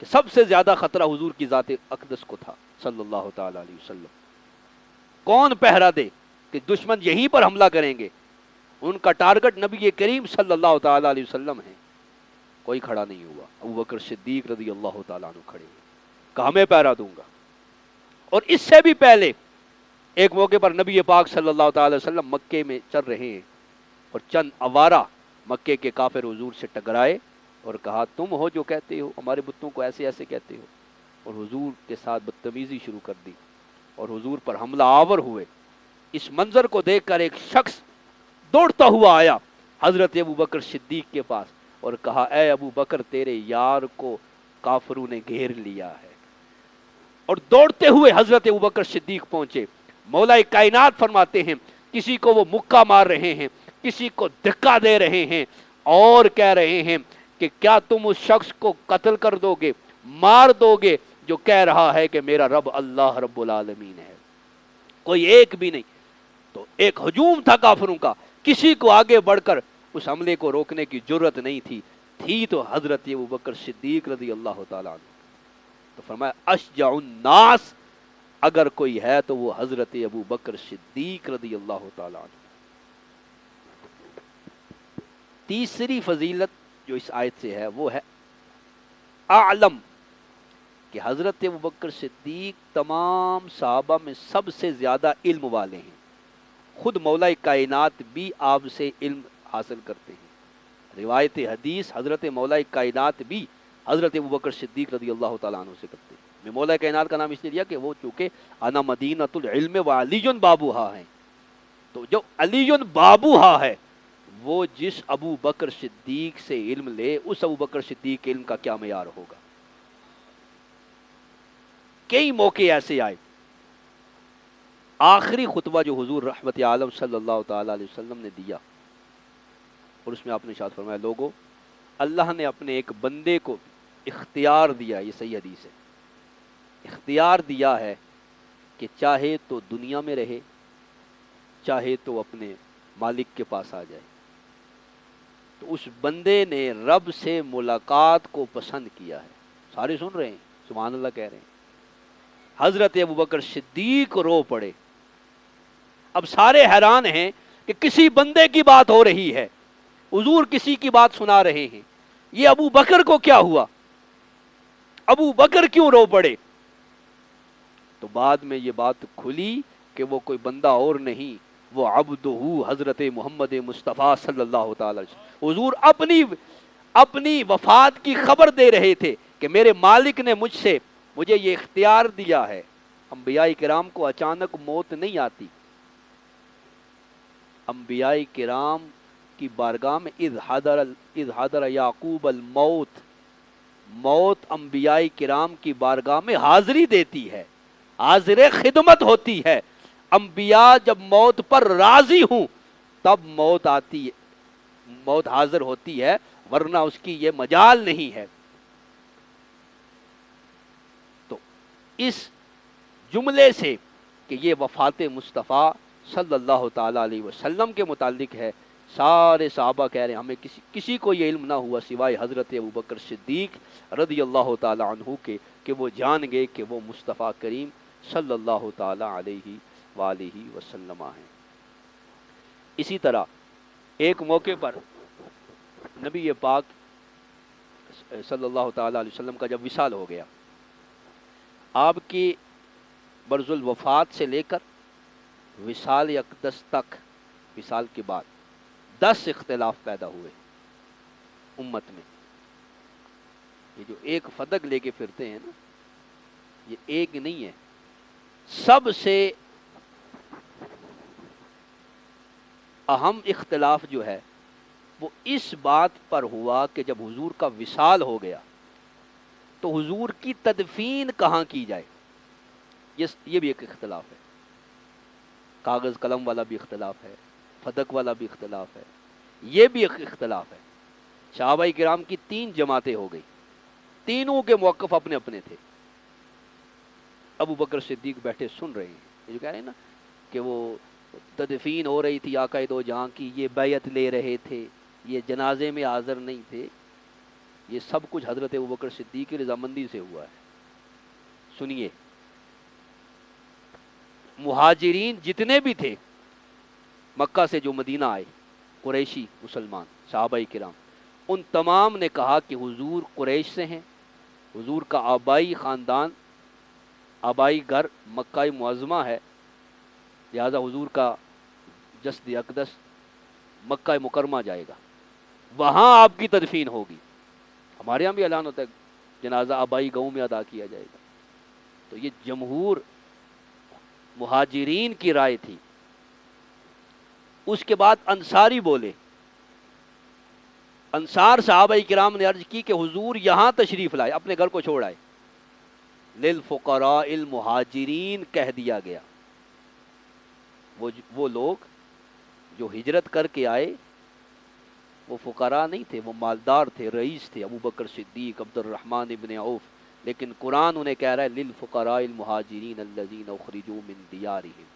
A: کہ سب سے زیادہ خطرہ حضور کی ذات اقدس کو تھا صلی اللہ تعالی علیہ وسلم۔ کون پہرا دے کہ دشمن یہیں پر حملہ کریں گے، ان کا ٹارگٹ نبی کریم صلی اللہ تعالی علیہ وسلم ہے۔ کوئی کھڑا نہیں ہوا، ابوبکر صدیق رضی اللہ تعالیٰ عنہ کھڑے ہوئے، کہا میں پہرا دوں گا۔ اور اس سے بھی پہلے ایک موقع پر نبی پاک صلی اللہ تعالی وسلم مکے میں چل رہے ہیں اور چند آوارہ مکے کے کافر حضور سے ٹکرائے اور کہا، تم ہو جو کہتے ہو ہمارے بتوں کو ایسے ایسے کہتے ہو، اور حضور کے ساتھ بدتمیزی شروع کر دی اور حضور پر حملہ آور ہوئے۔ اس منظر کو دیکھ کر ایک شخص دوڑتا ہوا آیا حضرت ابوبکر صدیق کے پاس اور کہا، اے ابو بکر، تیرے یار کو کافروں نے گھیر لیا ہے۔ اور دوڑتے ہوئے حضرت ابوبکر صدیق پہنچے۔ مولا کائنات فرماتے ہیں، کسی کو وہ مکہ مار رہے ہیں، کسی کو دھکا دے رہے ہیں اور کہہ رہے ہیں کہ کیا تم اس شخص کو قتل کر دو گے، مار دو گے جو کہہ رہا ہے کہ میرا رب اللہ رب العالمین ہے؟ کوئی ایک بھی نہیں۔ تو ایک ہجوم تھا کافروں کا، کسی کو آگے بڑھ کر اس حملے کو روکنے کی جرت نہیں تھی تو حضرت ابوبکر صدیق رضی اللہ تعالیٰ عنہ۔ تو فرمایا، اشجع الناس اگر کوئی ہے تو وہ حضرت ابوبکر صدیق رضی اللہ تعالیٰ عنہ۔ تیسری فضیلت جو اس آیت سے ہے وہ ہے اعلم، کہ حضرت ابوبکر صدیق تمام صحابہ میں سب سے زیادہ علم والے ہیں۔ خود مولا کائنات بھی آپ سے علم حاصل کرتے ہیں۔ روایت حدیث حضرت مولا کائنات بھی حضرت ابوبکر صدیق رضی اللہ تعالیٰ عنہ سے کرتے ہیں۔ میں مولا کائنات کا نام اس لیے دیا کہ وہ چونکہ انا مدینۃ العلم و علی بابوہا ہیں، تو جو علی بابوہا ہے وہ جس ابو بکر صدیق سے علم لے، اس ابو بکر صدیق کے علم کا کیا معیار ہوگا۔ کئی موقع ایسے آئے، آخری خطبہ جو حضور رحمت عالم صلی اللہ تعالی علیہ وسلم نے دیا، اور اس میں آپ نے ارشاد فرمایا، لوگو اللہ نے اپنے ایک بندے کو اختیار دیا، یہ صحیح حدیث ہے، اختیار دیا ہے کہ چاہے تو دنیا میں رہے، چاہے تو اپنے مالک کے پاس آ جائے۔ تو اس بندے نے رب سے ملاقات کو پسند کیا ہے۔ سارے سن رہے ہیں، سبحان اللہ کہہ رہے ہیں۔ حضرت ابوبکر صدیق رو پڑے۔ اب سارے حیران ہیں کہ کسی بندے کی بات ہو رہی ہے، حضور کسی کی بات سنا رہے ہیں، یہ ابو بکر کو کیا ہوا، ابو بکر کیوں رو پڑے؟ تو بعد میں یہ بات کھلی کہ وہ کوئی بندہ اور نہیں، وہ عبدہ حضرت محمد مصطفیٰ صلی اللہ تعالی وسلم۔ حضور اپنی وفات کی خبر دے رہے تھے کہ میرے مالک نے مجھے یہ اختیار دیا ہے. انبیاء کرام کو اچانک موت نہیں آتی. انبیاء کرام کی بارگاہ میں اذ حضر یعقوب الموت، موت انبیاء کرام کی بارگاہ میں حاضری دیتی ہے، حاضر خدمت ہوتی ہے. انبیاء جب موت پر راضی ہوں تب موت آتی ہے، موت حاضر ہوتی ہے، ورنہ اس کی یہ مجال نہیں ہے. تو اس جملے سے کہ یہ وفات مصطفیٰ صلی اللہ تعالی علیہ وسلم کے متعلق ہے، سارے صحابہ کہہ رہے ہیں ہمیں کسی کو یہ علم نہ ہوا سوائے حضرت ابوبکر صدیق رضی اللہ تعالی عنہ کے، کہ وہ جان گئے کہ وہ مصطفیٰ کریم صلی اللہ تعالی علیہ وآلہ وسلم ہیں. اسی طرح ایک موقع پر نبی پاک صلی اللہ تعالی علیہ وسلم کا جب وصال ہو گیا، آپ کی برز الوفات سے لے کر وصال اقدس تک، وصال کے بعد 10 اختلاف پیدا ہوئے امت میں. یہ جو ایک فدق لے کے پھرتے ہیں نا، یہ ایک نہیں ہے. سب سے اہم اختلاف جو ہے وہ اس بات پر ہوا کہ جب حضور کا وصال ہو گیا تو حضور کی تدفین کہاں کی جائے. یہ بھی ایک اختلاف ہے. کاغذ قلم والا بھی اختلاف ہے، فدق والا بھی اختلاف ہے، یہ بھی ایک اختلاف ہے. صحابہ کرام کی 3 جماعتیں ہو گئی، تینوں کے موقف اپنے اپنے تھے. ابو بکر صدیق بیٹھے سن رہے ہیں، جو کہہ رہے ہیں نا کہ وہ تدفین ہو رہی تھی آقا دو جہاں کی، یہ بیعت لے رہے تھے، یہ جنازے میں حاضر نہیں تھے. یہ سب کچھ حضرت ابوبکر صدیق کی رضامندی سے ہوا ہے. سنیے، مہاجرین جتنے بھی تھے مکہ سے جو مدینہ آئے، قریشی مسلمان صحابہ کرام، ان تمام نے کہا کہ حضور قریش سے ہیں، حضور کا آبائی خاندان، آبائی گھر مکہ معظمہ ہے، لہذا حضور کا جسد اقدس مکہ مکرمہ جائے گا، وہاں آپ کی تدفین ہوگی. ہمارے یہاں بھی اعلان ہوتا ہے جنازہ آبائی گاؤں میں ادا کیا جائے گا. تو یہ جمہور مہاجرین کی رائے تھی. اس کے بعد انصاری بولے، انصار صحابہ کرام نے عرض کی کہ حضور یہاں تشریف لائے، اپنے گھر کو چھوڑ آئے. للفقراء المہاجرین کہہ دیا گیا. وہ لوگ جو ہجرت کر کے آئے وہ فقراء نہیں تھے، وہ مالدار تھے، رئیس تھے، ابو بکر صدیق، عبد الرحمن ابن عوف. لیکن قرآن انہیں کہہ رہا ہے للفقراء المہاجرین الذین اخرجوا من دیارہم.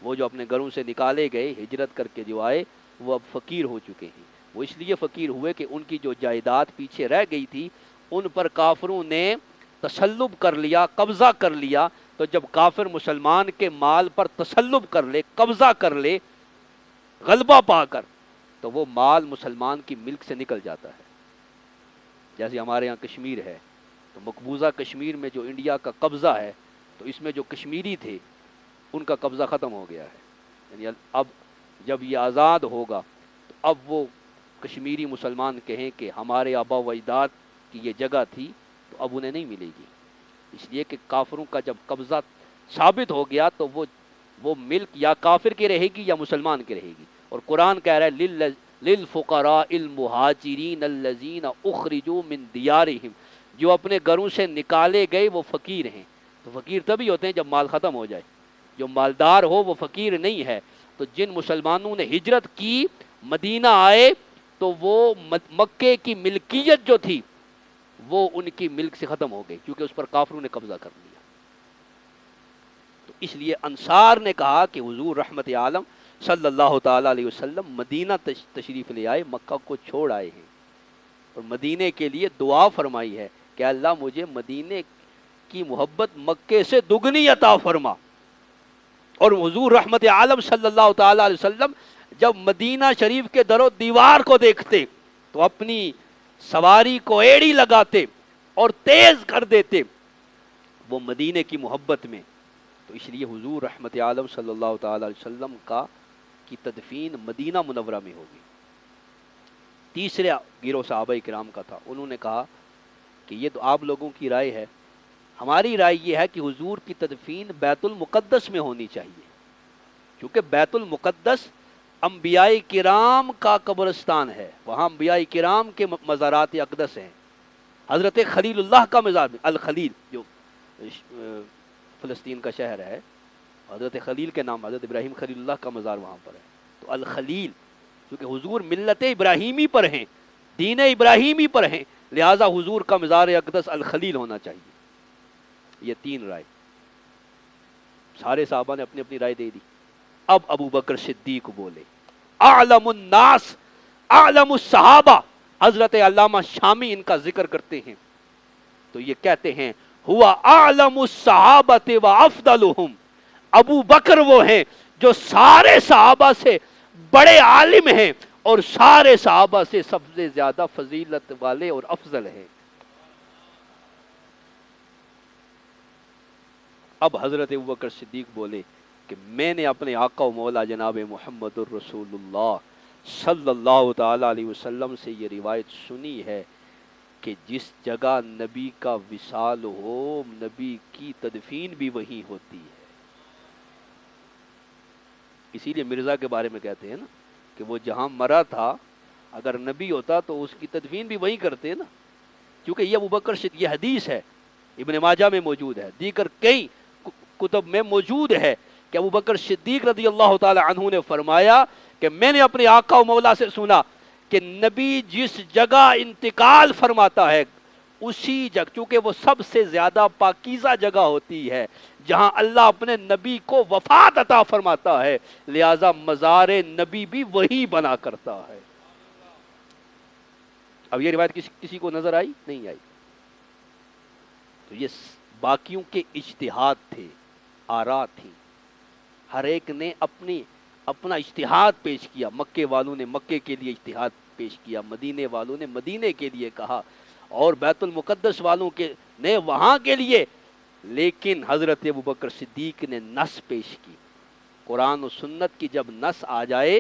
A: وہ جو اپنے گھروں سے نکالے گئے، ہجرت کر کے جو آئے، وہ اب فقیر ہو چکے ہیں. وہ اس لیے فقیر ہوئے کہ ان کی جو جائیداد پیچھے رہ گئی تھی ان پر کافروں نے تسلب کر لیا، قبضہ کر لیا. تو جب کافر مسلمان کے مال پر تسلب کر لے، قبضہ کر لے، غلبہ پا کر، تو وہ مال مسلمان کی ملک سے نکل جاتا ہے. جیسے ہمارے یہاں کشمیر ہے، تو مقبوضہ کشمیر میں جو انڈیا کا قبضہ ہے، تو اس میں جو کشمیری تھے ان کا قبضہ ختم ہو گیا ہے. یعنی اب جب یہ آزاد ہوگا تو اب وہ کشمیری مسلمان کہیں کہ ہمارے آبا و اجداد کی یہ جگہ تھی، تو اب انہیں نہیں ملے گی. اس لیے کہ کافروں کا جب قبضہ ثابت ہو گیا تو وہ ملک یا کافر کی رہے گی یا مسلمان کی رہے گی. اور قرآن کہہ رہا ہے للفقراء المہاجرین الذین اخرجوا من دیارہم، جو اپنے گھروں سے نکالے گئے وہ فقیر ہیں. تو فقیر تبھی ہوتے ہیں جب مال ختم ہو جائے. جو مالدار ہو وہ فقیر نہیں ہے. تو جن مسلمانوں نے ہجرت کی، مدینہ آئے، تو وہ مکے کی ملکیت جو تھی وہ ان کی ملک سے ختم ہو گئی، کیونکہ اس پر کافروں نے قبضہ کر لیا. تو اس لیے انصار نے کہا کہ حضور رحمت عالم صلی اللہ تعالی علیہ وسلم مدینہ تشریف لے آئے، مکہ کو چھوڑ آئے ہیں، اور مدینے کے لیے دعا فرمائی ہے کہ اللہ مجھے مدینے کی محبت مکے سے دگنی عطا فرما. اور حضور رحمت عالم صلی اللہ تعالی علیہ وسلم جب مدینہ شریف کے در و دیوار کو دیکھتے تو اپنی سواری کو ایڑی لگاتے اور تیز کر دیتے، وہ مدینے کی محبت میں. تو اس لیے حضور رحمت عالم صلی اللہ تعالی علیہ وسلم کی تدفین مدینہ منورہ میں ہوگی. تیسرے گروہ صحابہ کرام کا تھا، انہوں نے کہا کہ یہ تو آپ لوگوں کی رائے ہے، ہماری رائے یہ ہے کہ حضور کی تدفین بیت المقدس میں ہونی چاہیے، کیونکہ بیت المقدس انبیاء کرام کا قبرستان ہے، وہاں انبیاء کرام کے مزارات اقدس ہیں۔ حضرت خلیل اللہ کا مزار، الخلیل جو فلسطین کا شہر ہے، حضرت خلیل کے نام، حضرت ابراہیم خلیل اللہ کا مزار وہاں پر ہے، تو الخلیل، کیونکہ حضور ملت ابراہیمی پر ہیں، دین ابراہیمی پر ہیں، لہٰذا حضور کا مزار اقدس الخلیل ہونا چاہیے۔ یہ تین رائے، سارے صحابہ نے اپنی اپنی رائے دے دی۔ اب ابو بکر صدیق بولے، اعلم الناس اعلم الصحابہ، حضرت علامہ شامی ان کا ذکر کرتے ہیں تو یہ کہتے ہیں ہوا اعلم الصحابۃ و افضلہم، ابو بکر وہ ہیں جو سارے صحابہ سے بڑے عالم ہیں اور سارے صحابہ سے سب سے زیادہ فضیلت والے اور افضل ہیں۔ اب حضرت ابوبکر صدیق بولے کہ میں نے اپنے آقا و مولا جناب محمد الرسول اللہ صلی اللہ تعالی علیہ وسلم سے یہ روایت سنی ہے کہ جس جگہ نبی کا وصال ہو، نبی کی تدفین بھی وہیں ہوتی ہے۔ اسی لیے مرزا کے بارے میں کہتے ہیں نا کہ وہ جہاں مرا تھا اگر نبی ہوتا تو اس کی تدفین بھی وہیں کرتے نا، کیونکہ یہ ابوبکر صدیق، یہ حدیث ہے، ابن ماجہ میں موجود ہے، دیگر کئی کتب میں موجود ہے کہ ابوبکر صدیق رضی اللہ تعالی عنہ نے فرمایا کہ میں نے اپنے آقا و مولا سے سنا کہ نبی جس جگہ انتقال فرماتا ہے اسی جگہ، چونکہ وہ سب سے زیادہ پاکیزہ جگہ ہوتی ہے جہاں اللہ اپنے نبی کو وفات عطا فرماتا ہے، لہذا مزار نبی بھی وہی بنا کرتا ہے۔ اب یہ روایت کسی کو نظر آئی؟ نہیں آئی۔ تو یہ باقیوں کے اجتہاد تھے، آراء تھی، ہر ایک نے اپنا اجتہاد پیش کیا۔ مکے والوں نے مکے کے لیے اجتہاد پیش کیا، مدینے والوں نے مدینے کے لیے کہا، اور بیت المقدس والوں کے نے وہاں کے لیے، لیکن حضرت ابوبکر صدیق نے نص پیش کی۔ قرآن و سنت کی جب نص آ جائے،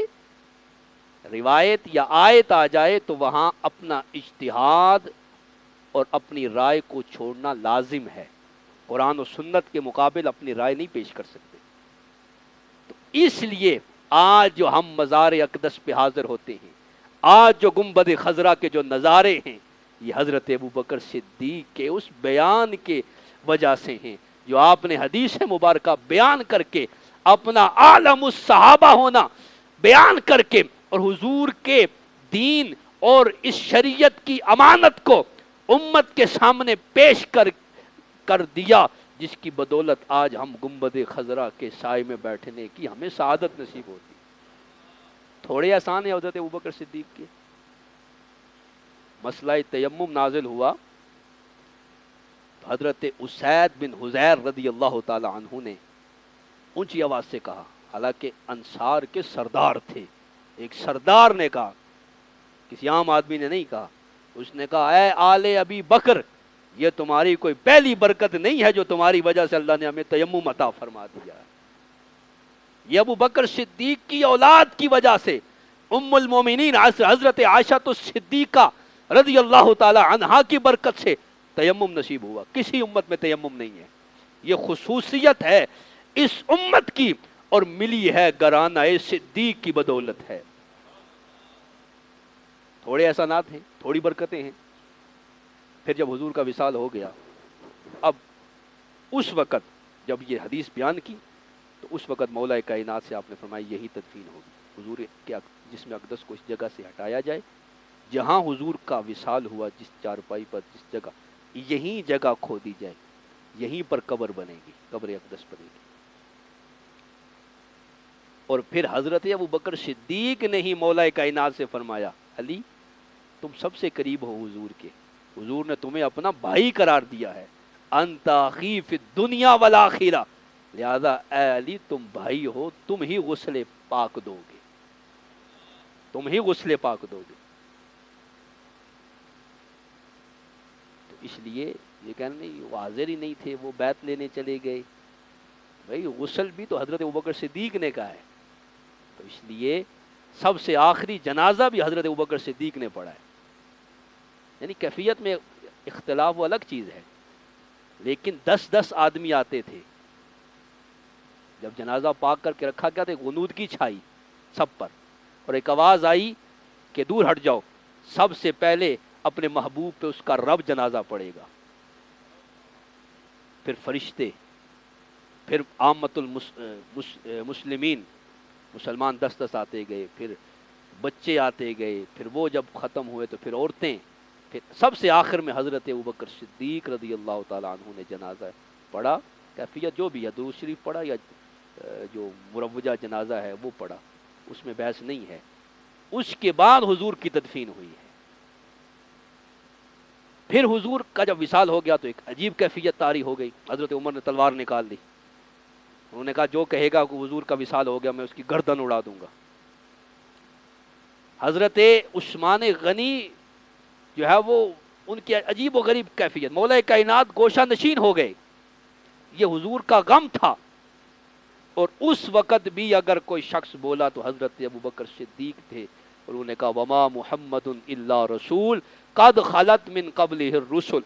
A: روایت یا آیت آ جائے، تو وہاں اپنا اجتہاد اور اپنی رائے کو چھوڑنا لازم ہے۔ قرآن و سنت کے مقابل اپنی رائے نہیں پیش کر سکتے۔ تو اس لیے آج جو ہم مزار اقدس پہ حاضر ہوتے ہیں، آج جو گنبد خضرا کے جو نظارے ہیں، یہ حضرت ابوبکر صدیق کے اس بیان کے وجہ سے ہیں جو آپ نے حدیث مبارکہ بیان کر کے اپنا عالم الصحابہ ہونا بیان کر کے اور حضور کے دین اور اس شریعت کی امانت کو امت کے سامنے پیش کر دیا، جس کی بدولت آج ہم گنبد خضرا کے سائے میں بیٹھنے کی ہمیں سعادت نصیب ہوتی۔ تھوڑے آسان ہے حضرت ابوبکر صدیق کے۔ مسئلہ تیمم نازل ہوا، حضرت اسید بن حضیر رضی اللہ تعالی عنہ نے اونچی آواز سے کہا، حالانکہ انصار کے سردار تھے، ایک سردار نے کہا، کسی عام آدمی نے نہیں کہا، اس نے کہا اے آل ابی بکر، یہ تمہاری کوئی پہلی برکت نہیں ہے جو تمہاری وجہ سے اللہ نے ہمیں تیمم عطا فرما دیا ہے، یہ ابو بکر صدیق کی اولاد کی وجہ سے، ام المومنین حضرت عائشہ الصدیقہ رضی اللہ تعالی عنہا کی برکت سے تیمم نصیب ہوا۔ کسی امت میں تیمم نہیں ہے، یہ خصوصیت ہے اس امت کی اور ملی ہے گرانہ صدیق کی بدولت ہے۔ تھوڑے احسانات ہیں، تھوڑی برکتیں ہیں۔ پھر جب حضور کا وصال ہو گیا، اب اس وقت جب یہ حدیث بیان کی تو اس وقت مولا کائنات سے آپ نے فرمایا یہی تدفین ہوگی، حضور کے جسم اقدس کو اس جگہ سے ہٹایا جائے جہاں حضور کا وصال ہوا، جس چارپائی پر، جس جگہ، یہی جگہ کھودی جائے، یہیں پر قبر بنے گی، قبر اقدس بنے گی۔ اور پھر حضرت ابو بکر صدیق نے ہی مولا کائنات سے فرمایا علی تم سب سے قریب ہو حضور کے، حضور نے تمہیں اپنا بھائی قرار دیا ہے، انت اخی فی الدنیا والآخرہ، لہذا اے علی تم بھائی ہو، تم ہی غسل پاک دو گے، تم ہی غسل پاک دو گے۔ تو اس لیے یہ کہنا نہیں وہ حاضر ہی نہیں تھے، وہ بیعت لینے چلے گئے، بھائی غسل بھی تو حضرت ابوبکر صدیق نے کہا ہے، تو اس لیے سب سے آخری جنازہ بھی حضرت ابوبکر صدیق نے پڑھا ہے۔ یعنی کیفیت میں اختلاف وہ الگ چیز ہے، لیکن 10 آدمی آتے تھے، جب جنازہ پاک کر کے رکھا گیا تو غنودگی چھائی سب پر، اور ایک آواز آئی کہ دور ہٹ جاؤ، سب سے پہلے اپنے محبوب پہ اس کا رب جنازہ پڑے گا، پھر فرشتے، پھر عامت المسلمین، مسلمان 10 آتے گئے، پھر بچے آتے گئے، پھر وہ جب ختم ہوئے تو پھر عورتیں، پھر سب سے آخر میں حضرت ابوبکر صدیق رضی اللہ تعالیٰ عنہ نے جنازہ پڑھا، کیفیت جو بھی ہے، درود شریف پڑھا یا جو مروجہ جنازہ ہے وہ پڑھا، اس میں بحث نہیں ہے۔ اس کے بعد حضور کی تدفین ہوئی ہے۔ پھر حضور کا جب وصال ہو گیا تو ایک عجیب کیفیت طاری ہو گئی، حضرت عمر نے تلوار نکال دی، انہوں نے کہا جو کہے گا کہ حضور کا وصال ہو گیا میں اس کی گردن اڑا دوں گا۔ حضرت عثمان غنی جو ہے وہ ان کی عجیب و غریب کیفیت، مولا کائنات گوشہ نشین ہو گئے، یہ حضور کا غم تھا، اور اس وقت بھی اگر کوئی شخص بولا تو حضرت ابوبکر صدیق تھے، اور انہوں نے کہا وما محمد الا رسول قد خلت من قبلہ الرسل۔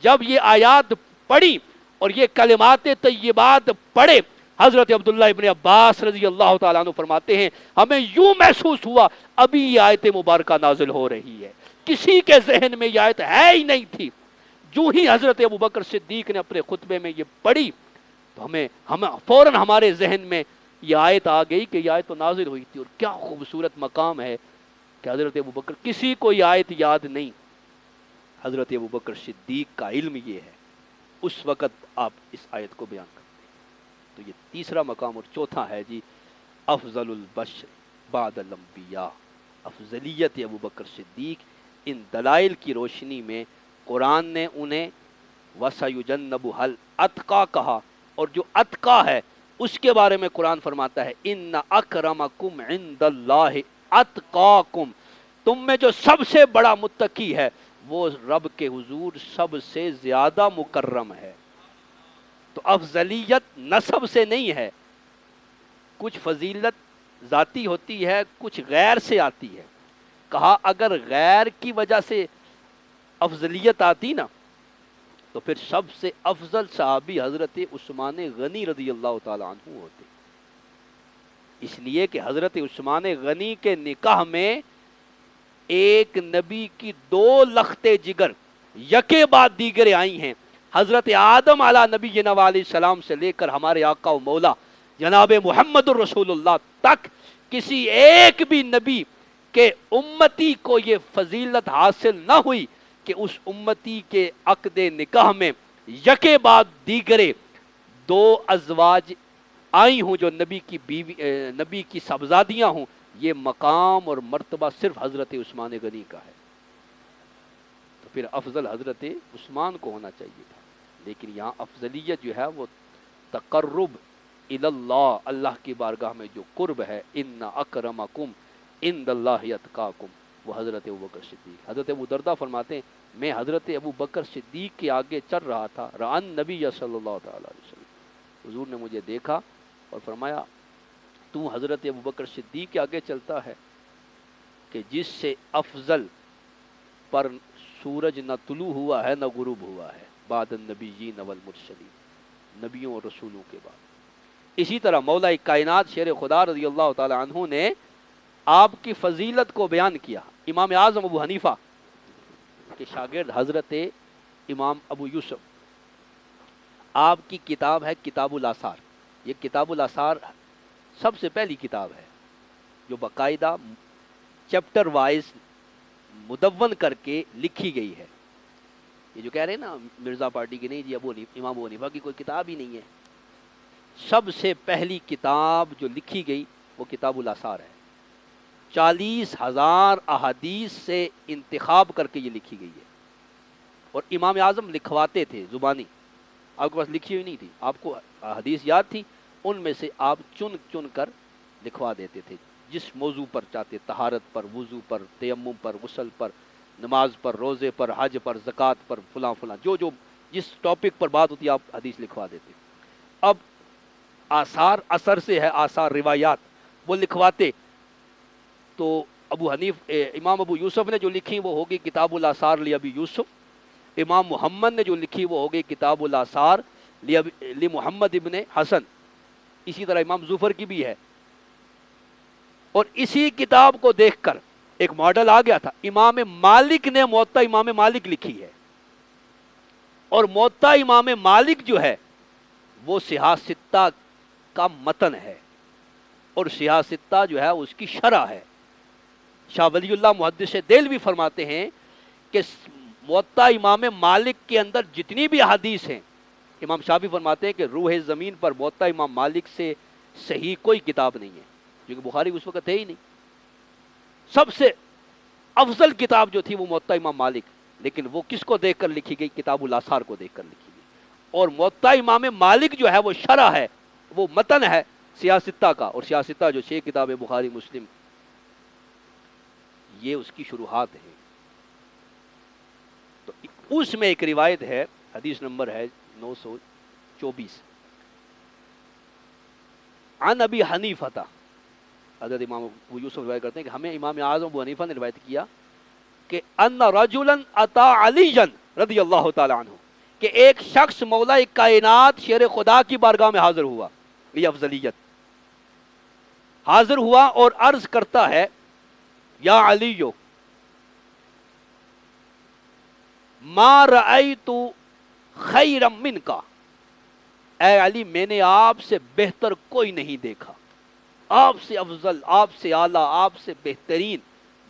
A: جب یہ آیات پڑھی اور یہ کلمات طیبات پڑھے، حضرت عبداللہ ابن عباس رضی اللہ تعالیٰ عنہ فرماتے ہیں ہمیں یوں محسوس ہوا ابھی یہ آیت مبارکہ نازل ہو رہی ہے، کسی کے ذہن میں یہ آیت ہے ہی نہیں تھی، جو ہی حضرت ابوبکر صدیق نے اپنے خطبے میں یہ پڑھی تو ہمیں فوراً ہمارے ذہن میں یہ آیت آ گئی کہ یہ آیت تو نازل ہوئی تھی۔ اور کیا خوبصورت مقام ہے کہ حضرت ابوبکر، کسی کو یہ آیت یاد نہیں، حضرت ابوبکر صدیق کا علم یہ ہے، اس وقت آپ اس آیت کو بیان کرتے ہیں۔ تو یہ تیسرا مقام، اور چوتھا ہے جی افضل البشر بعد الانبیاء، افضلیت ابوبکر صدیق۔ ان دلائل کی روشنی میں قرآن نے انہیں وَسَيُجَنَّبُهَا الْأَتْقَى کہا، اور جو اتقا ہے اس کے بارے میں قرآن فرماتا ہے ان اکرمکم عند اللہ اتقاکم، تم میں جو سب سے بڑا متقی ہے وہ رب کے حضور سب سے زیادہ مکرم ہے۔ تو افضلیت نسب سے نہیں ہے، کچھ فضیلت ذاتی ہوتی ہے، کچھ غیر سے آتی ہے۔ کہا اگر غیر کی وجہ سے افضلیت آتی نا تو پھر سب سے افضل صحابی حضرت عثمان غنی رضی اللہ تعالیٰ عنہ ہوتے، اس لیے کہ حضرت عثمان غنی کے نکاح میں ایک نبی کی 2 لخت جگر یکے بعد دیگرے آئی ہیں، حضرت آدم علیہ نبینا علیہ السلام سے لے کر ہمارے آقا و مولا جناب محمد الرسول اللہ تک کسی ایک بھی نبی کے امتی کو یہ فضیلت حاصل نہ ہوئی کہ اس امتی کے عقد نکاح میں یکے بعد دیگرے 2 ازواج آئی ہوں جو نبی کی بیوی، نبی کی صاحبزادیاں ہوں۔ یہ مقام اور مرتبہ صرف حضرت عثمان غنی کا ہے، تو پھر افضل حضرت عثمان کو ہونا چاہیے تھا، لیکن یہاں افضلیت جو ہے وہ تقرب اللہ، اللہ کی بارگاہ میں جو قرب ہے، ان اکرمکم عند اللہ اتقاکم، وہ حضرت ابوبکر صدیق۔ حضرت ابو دردہ فرماتے ہیں میں حضرت ابوبکر صدیق کے آگے چل رہا تھا، رعن نبی صلی اللہ تعالیٰ علیہ وسلم، حضور نے مجھے دیکھا اور فرمایا تو حضرت ابوبکر صدیق کے آگے چلتا ہے کہ جس سے افضل پر سورج نہ طلوع ہوا ہے نہ غروب ہوا ہے، بعد النبیین والمرسلین، نبیوں اور رسولوں کے بعد۔ اسی طرح مولا کائنات شیر خدا رضی اللہ تعالی عنہ نے آپ کی فضیلت کو بیان کیا۔ امام اعظم ابو حنیفہ کے شاگرد حضرت امام ابو یوسف، آپ کی کتاب ہے کتاب الآثار۔ یہ کتاب الآثار سب سے پہلی کتاب ہے جو باقاعدہ چیپٹر وائز مدون کر کے لکھی گئی ہے۔ یہ جو کہہ رہے ہیں نا مرزا پارٹی کی نہیں جی امام ابو حنیفہ کی کوئی کتاب ہی نہیں ہے، سب سے پہلی کتاب جو لکھی گئی وہ کتاب الآثار ہے، 40,000 احادیث سے انتخاب کر کے یہ لکھی گئی ہے، اور امام اعظم لکھواتے تھے زبانی، آپ کے پاس لکھی ہوئی نہیں تھی، آپ کو حدیث یاد تھی، ان میں سے آپ چن چن کر لکھوا دیتے تھے جس موضوع پر چاہتے، طہارت پر، وضو پر، تیمم پر، غسل پر، نماز پر، روزے پر، حج پر، زکوٰۃ پر، فلاں فلاں، جو جس ٹاپک پر بات ہوتی آپ حدیث لکھوا دیتے۔ اب آثار اثر سے ہے، آثار روایات وہ لکھواتے، تو امام ابو یوسف نے جو لکھی وہ ہوگی کتاب الآثار لی ابی یوسف، امام محمد نے جو لکھی وہ ہو گئی کتاب الاثار لی محمد ابن حسن، اسی طرح امام ظفر کی بھی ہے، اور اسی کتاب کو دیکھ کر ایک ماڈل آ گیا تھا، امام مالک نے موطا امام مالک لکھی ہے، اور موطا امام مالک جو ہے وہ صحاح ستہ کا متن ہے، اور صحاح ستہ جو ہے اس کی شرح ہے۔ شاہ ولی اللہ محدث دہلوی فرماتے ہیں کہ موطا امام مالک کے اندر جتنی بھی حدیث ہیں، امام شافعی فرماتے ہیں کہ روح زمین پر موطا امام مالک سے صحیح کوئی کتاب نہیں ہے، کیونکہ بخاری اس وقت ہے ہی نہیں۔ سب سے افضل کتاب جو تھی وہ موطا امام مالک، لیکن وہ کس کو دیکھ کر لکھی گئی؟ کتاب الاثار کو دیکھ کر لکھی گئی، اور موطا امام مالک جو ہے وہ شرح ہے، وہ متن ہے صحاح ستہ کا، اور صحاح ستہ جو 6 کتاب بخاری مسلم، یہ اس کی شروحات ہیں۔ تو اس میں ایک روایت ہے، حدیث نمبر ہے 924، عن ابی حنیفہ، حضرت امام ابو یوسف روایت کرتے ہیں کہ ہمیں امام اعظم ابو حنیفہ نے روایت کیا کہ ان رجلا اتا علی رضی اللہ تعالی عنہ، کہ ایک شخص مولا کائنات شیر خدا کی بارگاہ میں حاضر ہوا، یہ افضلیت، حاضر ہوا اور عرض کرتا ہے یا علیو ما رأیت خیرا منکا، اے علی میں نے آپ سے بہتر کوئی نہیں دیکھا، آپ سے افضل، آپ سے اعلیٰ، آپ سے بہترین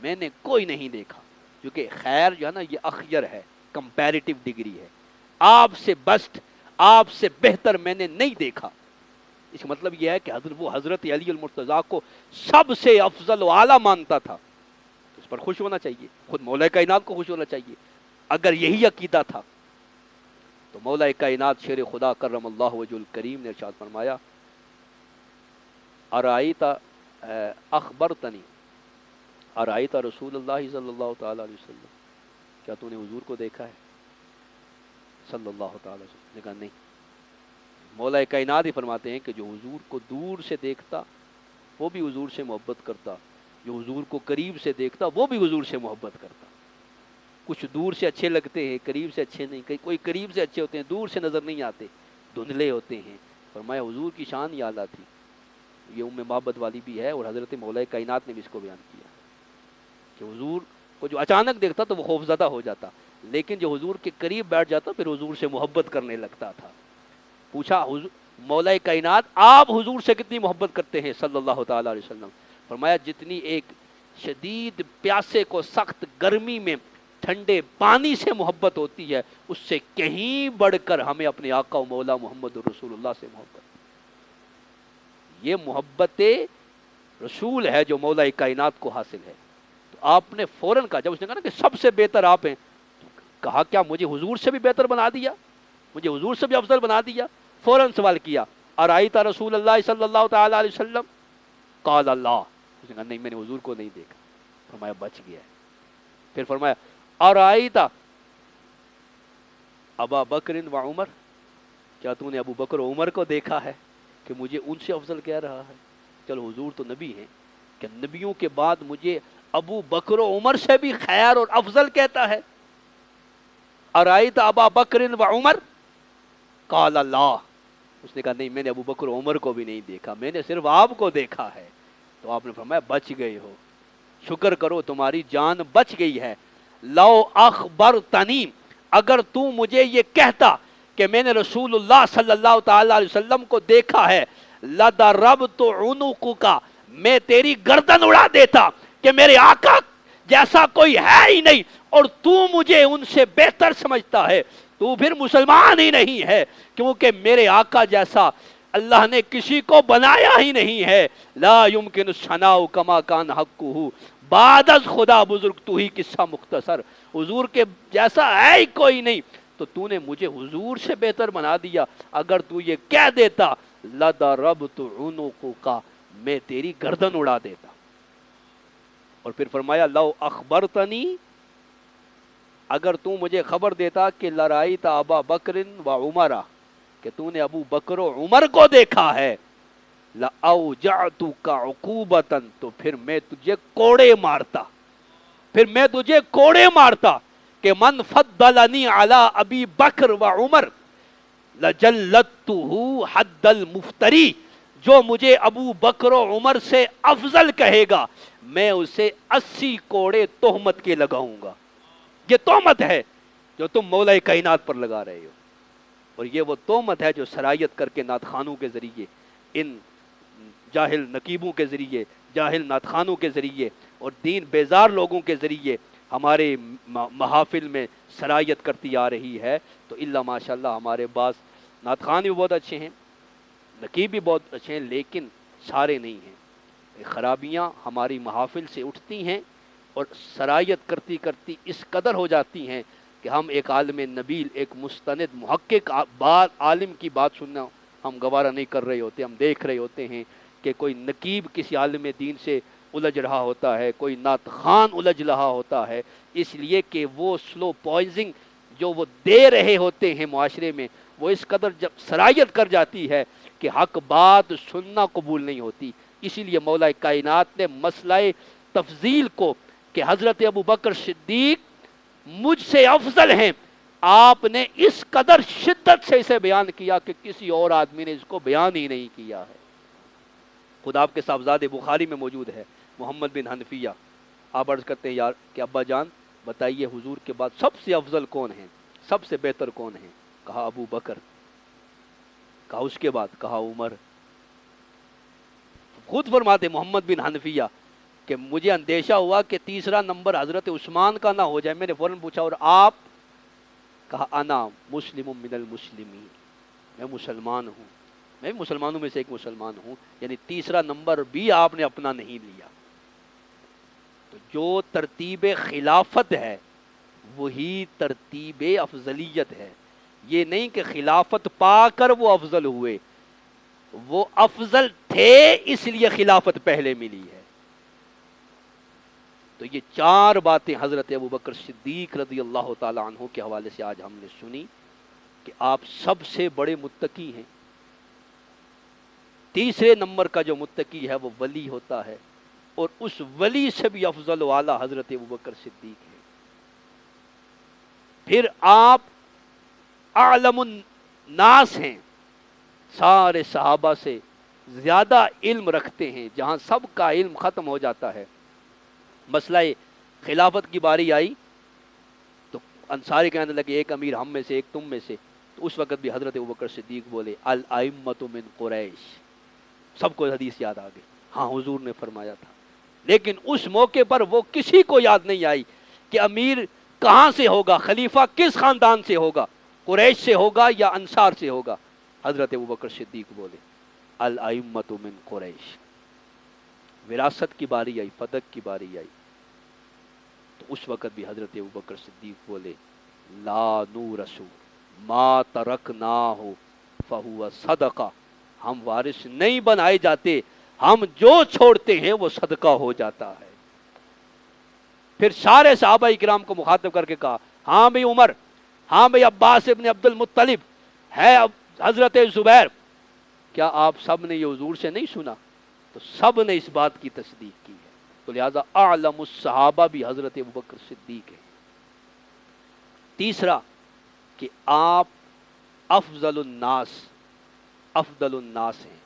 A: میں نے کوئی نہیں دیکھا، کیونکہ خیر جو ہے نا یہ اخیر ہے، کمپیریٹیو ڈگری ہے، آپ سے بسٹ، آپ سے بہتر میں نے نہیں دیکھا۔ اس کا مطلب یہ ہے کہ وہ حضرت علی المرتضیٰ کو سب سے افضل و اعلیٰ مانتا تھا، اس پر خوش ہونا چاہیے، خود مولا کائنات کو خوش ہونا چاہیے۔ اگر یہی عقیدہ تھا تو مولا کائنات شیر خدا کرم اللہ وجہ الکریم نے ارشاد فرمایا ارائیت اخبرتنی، ارائیت رسول اللہ صلی اللہ تعالی علیہ وسلم، کیا تو نے حضور کو دیکھا ہے صلی اللہ تعالی علیہ وسلم؟ نے کہا نہیں۔ مولا کائنات ہی فرماتے ہیں کہ جو حضور کو دور سے دیکھتا وہ بھی حضور سے محبت کرتا، جو حضور کو قریب سے دیکھتا وہ بھی حضور سے محبت کرتا۔ کچھ دور سے اچھے لگتے ہیں، قریب سے اچھے نہیں، کوئی قریب سے اچھے ہوتے ہیں، دور سے نظر نہیں آتے، دھندلے ہوتے ہیں۔ فرمایا حضور کی شان یہ اعلیٰ تھی، یہ ام محبت والی بھی ہے، اور حضرت مولا کائنات نے بھی اس کو بیان کیا کہ حضور کو جو اچانک دیکھتا تو وہ خوفزدہ ہو جاتا، لیکن جو حضور کے قریب بیٹھ جاتا پھر حضور سے محبت کرنے لگتا تھا۔ پوچھا مولا کائنات آپ حضور سے کتنی محبت کرتے ہیں صلی اللہ تعالی علیہ وسلم؟ فرمایا جتنی ایک شدید پیاسے کو سخت گرمی میں ٹھنڈے پانی سے محبت ہوتی ہے، اس سے کہیں بڑھ کر ہمیں اپنے آقا و مولا محمد رسول اللہ سے محبت۔ یہ محبت رسول ہے جو مولا کائنات کو حاصل ہے۔ تو آپ نے فوراً کہا، جب اس نے کہا نا کہ سب سے بہتر آپ ہیں، کہا کیا مجھے حضور سے بھی بہتر بنا دیا، مجھے حضور سے بھی افضل بنا دیا؟ فوراً سوال کیا ارائیت رسول اللہ صلی اللہ تعالی علیہ وسلم؟ قال اللہ، اس نے کہا نہیں میں نے حضور کو نہیں دیکھا۔ فرمایا بچ گیا ہے۔ پھر فرمایا ارائیت ابا بکر و عمر، کیا تو نے ابو بکر و عمر کو دیکھا ہے کہ مجھے ان سے افضل کہہ رہا ہے؟ چلو حضور تو نبی ہیں، کہ نبیوں کے بعد مجھے ابو بکر و عمر سے بھی خیر اور افضل کہتا ہے؟ ارائیت ابا بکر و عمر؟ قال اللہ، اس نے کہا نہیں میں نے ابو بکر و عمر کو بھی نہیں دیکھا، میں نے صرف آپ کو دیکھا ہے۔ تو آپ نے فرمایا بچ گئے ہو، شکر کرو تمہاری جان بچ گئی ہے۔ لو اخبرتنی، اگر تو مجھے یہ کہتا کہ میں نے رسول اللہ صلی اللہ تعالی علیہ وسلم کو دیکھا ہے، لضربت عنقک، میں تیری گردن اڑا دیتا کہ میرے آقا جیسا کوئی ہے ہی نہیں، اور تو مجھے ان سے بہتر سمجھتا ہے، تو پھر مسلمان ہی نہیں ہے، کیونکہ میرے آقا جیسا اللہ نے کسی کو بنایا ہی نہیں ہے۔ لا یمکن الثناء کما کان حقہ، بعد از خدا بزرگ تو ہی قصہ مختصر، حضور کے جیسا ہے ہی کوئی نہیں، تو تو نے مجھے حضور سے بہتر بنا دیا۔ اگر تو یہ کہہ دیتا لضربت عنقک، میں تیری گردن اڑا دیتا۔ اور پھر فرمایا لو اخبرتنی، اگر تو مجھے خبر دیتا کہ لرائیت ابا بکر و عمر، کہ تو نے ابو بکر و عمر کو دیکھا ہے، لأوجعتک عقوبۃ، تو پھر میں تجھے کوڑے مارتا، پھر میں تجھے کوڑے مارتا، کہ من فضلنی علی ابی بکر و عمر لجلتہ حد المفتری، جو مجھے ابو بکر و عمر سے افضل کہے گا میں اسے 80 کوڑے تہمت کے لگاؤں گا۔ یہ تہمت ہے جو تم مولا کائنات پر لگا رہے ہو، اور یہ وہ تہمت ہے جو سرایت کر کے نعت خانوں کے ذریعے، ان جاہل نقیبوں کے ذریعے، جاہل نعت خانوں کے ذریعے اور دین بیزار لوگوں کے ذریعے ہمارے محافل میں سرایت کرتی آ رہی ہے۔ تو اللہ ماشاء اللہ ہمارے بعض نعت خان بھی بہت اچھے ہیں، نقیب بھی بہت اچھے ہیں، لیکن سارے نہیں ہیں۔ خرابیاں ہماری محافل سے اٹھتی ہیں اور سرایت کرتی کرتی اس قدر ہو جاتی ہیں کہ ہم ایک عالم نبیل، ایک مستند محقق عالم کی بات سننا ہم گوارہ نہیں کر رہے ہوتے۔ ہم دیکھ رہے ہوتے ہیں کہ کوئی نقیب کسی عالم دین سے الجھ رہا ہوتا ہے، کوئی نعت خان الجھ رہا ہوتا ہے، اس لیے کہ وہ سلو پوائزنگ جو وہ دے رہے ہوتے ہیں معاشرے میں، وہ اس قدر جب سرایت کر جاتی ہے کہ حق بات سننا قبول نہیں ہوتی۔ اسی لیے مولا کائنات نے مسئلہ تفضیل کو کہ حضرت ابو بکر صدیق مجھ سے افضل ہیں، آپ نے اس قدر شدت سے اسے بیان کیا کہ کسی اور آدمی نے اس کو بیان ہی نہیں کیا ہے۔ خود آپ کے صاحبزاد بخاری میں موجود ہے، محمد بن حنفیہ، آپ عرض کرتے ہیں یار کہ ابا جان بتائیے حضور کے بعد سب سے افضل کون ہیں، سب سے بہتر کون ہیں؟ کہا ابو بکر۔ کہا اس کے بعد؟ کہا عمر۔ خود فرماتے محمد بن حنفیہ کہ مجھے اندیشہ ہوا کہ تیسرا نمبر حضرت عثمان کا نہ ہو جائے، میں نے فوراً پوچھا اور آپ؟ کہا انا مسلم من المسلمین، میں مسلمان ہوں، میں مسلمانوں میں سے ایک مسلمان ہوں، یعنی تیسرا نمبر بھی آپ نے اپنا نہیں لیا۔ تو جو ترتیب خلافت ہے وہی ترتیب افضلیت ہے، یہ نہیں کہ خلافت پا کر وہ افضل ہوئے، وہ افضل تھے اس لیے خلافت پہلے ملی ہے۔ تو یہ چار باتیں حضرت ابوبکر صدیق رضی اللہ تعالی عنہ کے حوالے سے آج ہم نے سنی کہ آپ سب سے بڑے متقی ہیں۔ تیسرے نمبر کا جو متقی ہے وہ ولی ہوتا ہے، اور اس ولی سے بھی افضل و اعلیٰ حضرت ابوبکر صدیق ہے۔ پھر آپ اعلم الناس ہیں، سارے صحابہ سے زیادہ علم رکھتے ہیں، جہاں سب کا علم ختم ہو جاتا ہے۔ مسئلہ خلافت کی باری آئی تو انصاری کہنے لگے ایک امیر ہم میں سے، ایک تم میں سے، تو اس وقت بھی حضرت ابوبکر صدیق بولے الائمۃ من قریش، سب کو حدیث یاد آ گئی، ہاں حضور نے فرمایا تھا۔ لیکن اس موقع پر وہ کسی کو یاد نہیں آئی کہ امیر کہاں سے ہوگا، خلیفہ کس خاندان سے ہوگا، قریش سے ہوگا یا انصار سے ہوگا۔ حضرت ابوبکر صدیق بولے الائمۃ من قریش۔ وراثت کی باری آئی، فدق کی باری آئی تو اس وقت بھی حضرت ابوبکر صدیق بولے لا نورث ما ترکناہ فہو صدقہ، ہم وارث نہیں بنائے جاتے، ہم جو چھوڑتے ہیں وہ صدقہ ہو جاتا ہے۔ پھر سارے صحابہ کرام کو مخاطب کر کے کہا ہاں بھئی عمر، ہاں بھئی عباس ابن عبد المطلب، ہے حضرت زبیر، کیا آپ سب نے یہ حضور سے نہیں سنا؟ تو سب نے اس بات کی تصدیق کی ہے۔ تو لہذا اعلم الصحابہ بھی حضرت ابوبکر صدیق ہے۔ تیسرا کہ آپ افضل الناس ہیں،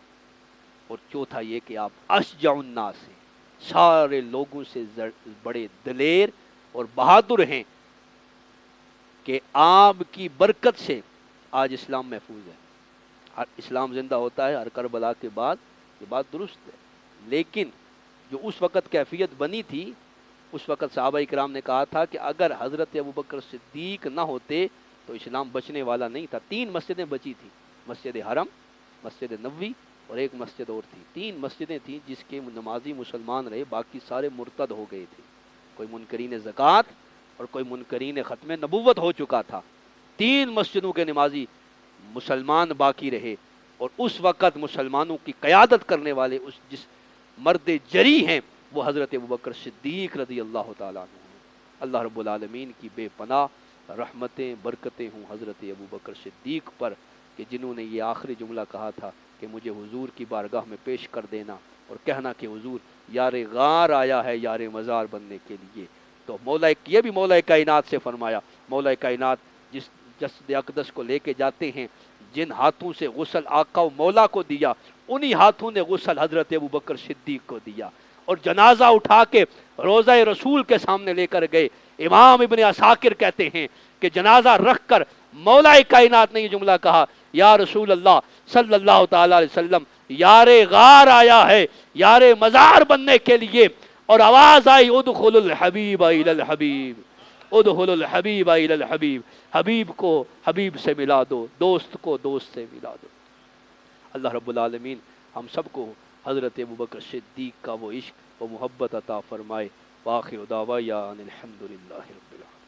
A: اور چوتھا یہ کہ آپ اشجع الناس ہیں، سارے لوگوں سے بڑے دلیر اور بہادر ہیں، کہ آپ کی برکت سے آج اسلام محفوظ ہے۔ اسلام زندہ ہوتا ہے ہر کربلا کے بعد، یہ بات درست ہے، لیکن جو اس وقت کیفیت بنی تھی، اس وقت صحابہ اکرام نے کہا تھا کہ اگر حضرت ابوبکر صدیق نہ ہوتے تو اسلام بچنے والا نہیں تھا۔ 3 مسجدیں بچی تھیں، مسجد حرم، مسجد نبوی اور ایک مسجد اور تھی۔ 3 مسجدیں تھیں جس کے نمازی مسلمان رہے، باقی سارے مرتد ہو گئے تھے، کوئی منکرین زکوٰۃ اور کوئی منکرین ختم نبوت ہو چکا تھا۔ 3 مسجدوں کے نمازی مسلمان باقی رہے، اور اس وقت مسلمانوں کی قیادت کرنے والے جس مرد جری ہیں وہ حضرت ابوبکر صدیق رضی اللہ تعالیٰ عنہ ہیں۔ اللہ رب العالمین کی بے پناہ رحمتیں برکتیں ہوں حضرت ابوبکر صدیق پر، کہ جنہوں نے یہ آخری جملہ کہا تھا کہ مجھے حضور کی بارگاہ میں پیش کر دینا اور کہنا کہ حضور یار غار آیا ہے یار مزار بننے کے لیے۔ تو تو یہ بھی مولا کائنات سے فرمایا، مولا کائنات جس جسد اقدس کو لے کے جاتے ہیں، جن ہاتھوں سے غسل آقا و مولا کو دیا، انہی ہاتھوں نے غسل حضرت ابوبکر صدیق کو دیا، اور جنازہ اٹھا کے روضہ رسول کے سامنے لے کر گئے۔ امام ابن عساکر کہتے ہیں کہ جنازہ رکھ کر مولا کائنات نے یہ جملہ کہا، یا رسول اللہ صلی اللہ تعالی علیہ وسلم، یار غار آیا ہے یار مزار بننے کے لیے، اور آواز آئی ادخل الحبیب الی الحبیب، ادخل الحبیب الی الحبیب، حبیب کو حبیب سے ملا دو، دوست کو دوست سے ملا دو۔ اللہ رب العالمین ہم سب کو حضرت ابوبکر صدیق کا وہ عشق و محبت عطا فرمائے۔ وآخر دعوانا ان الحمد للہ رب العالمین۔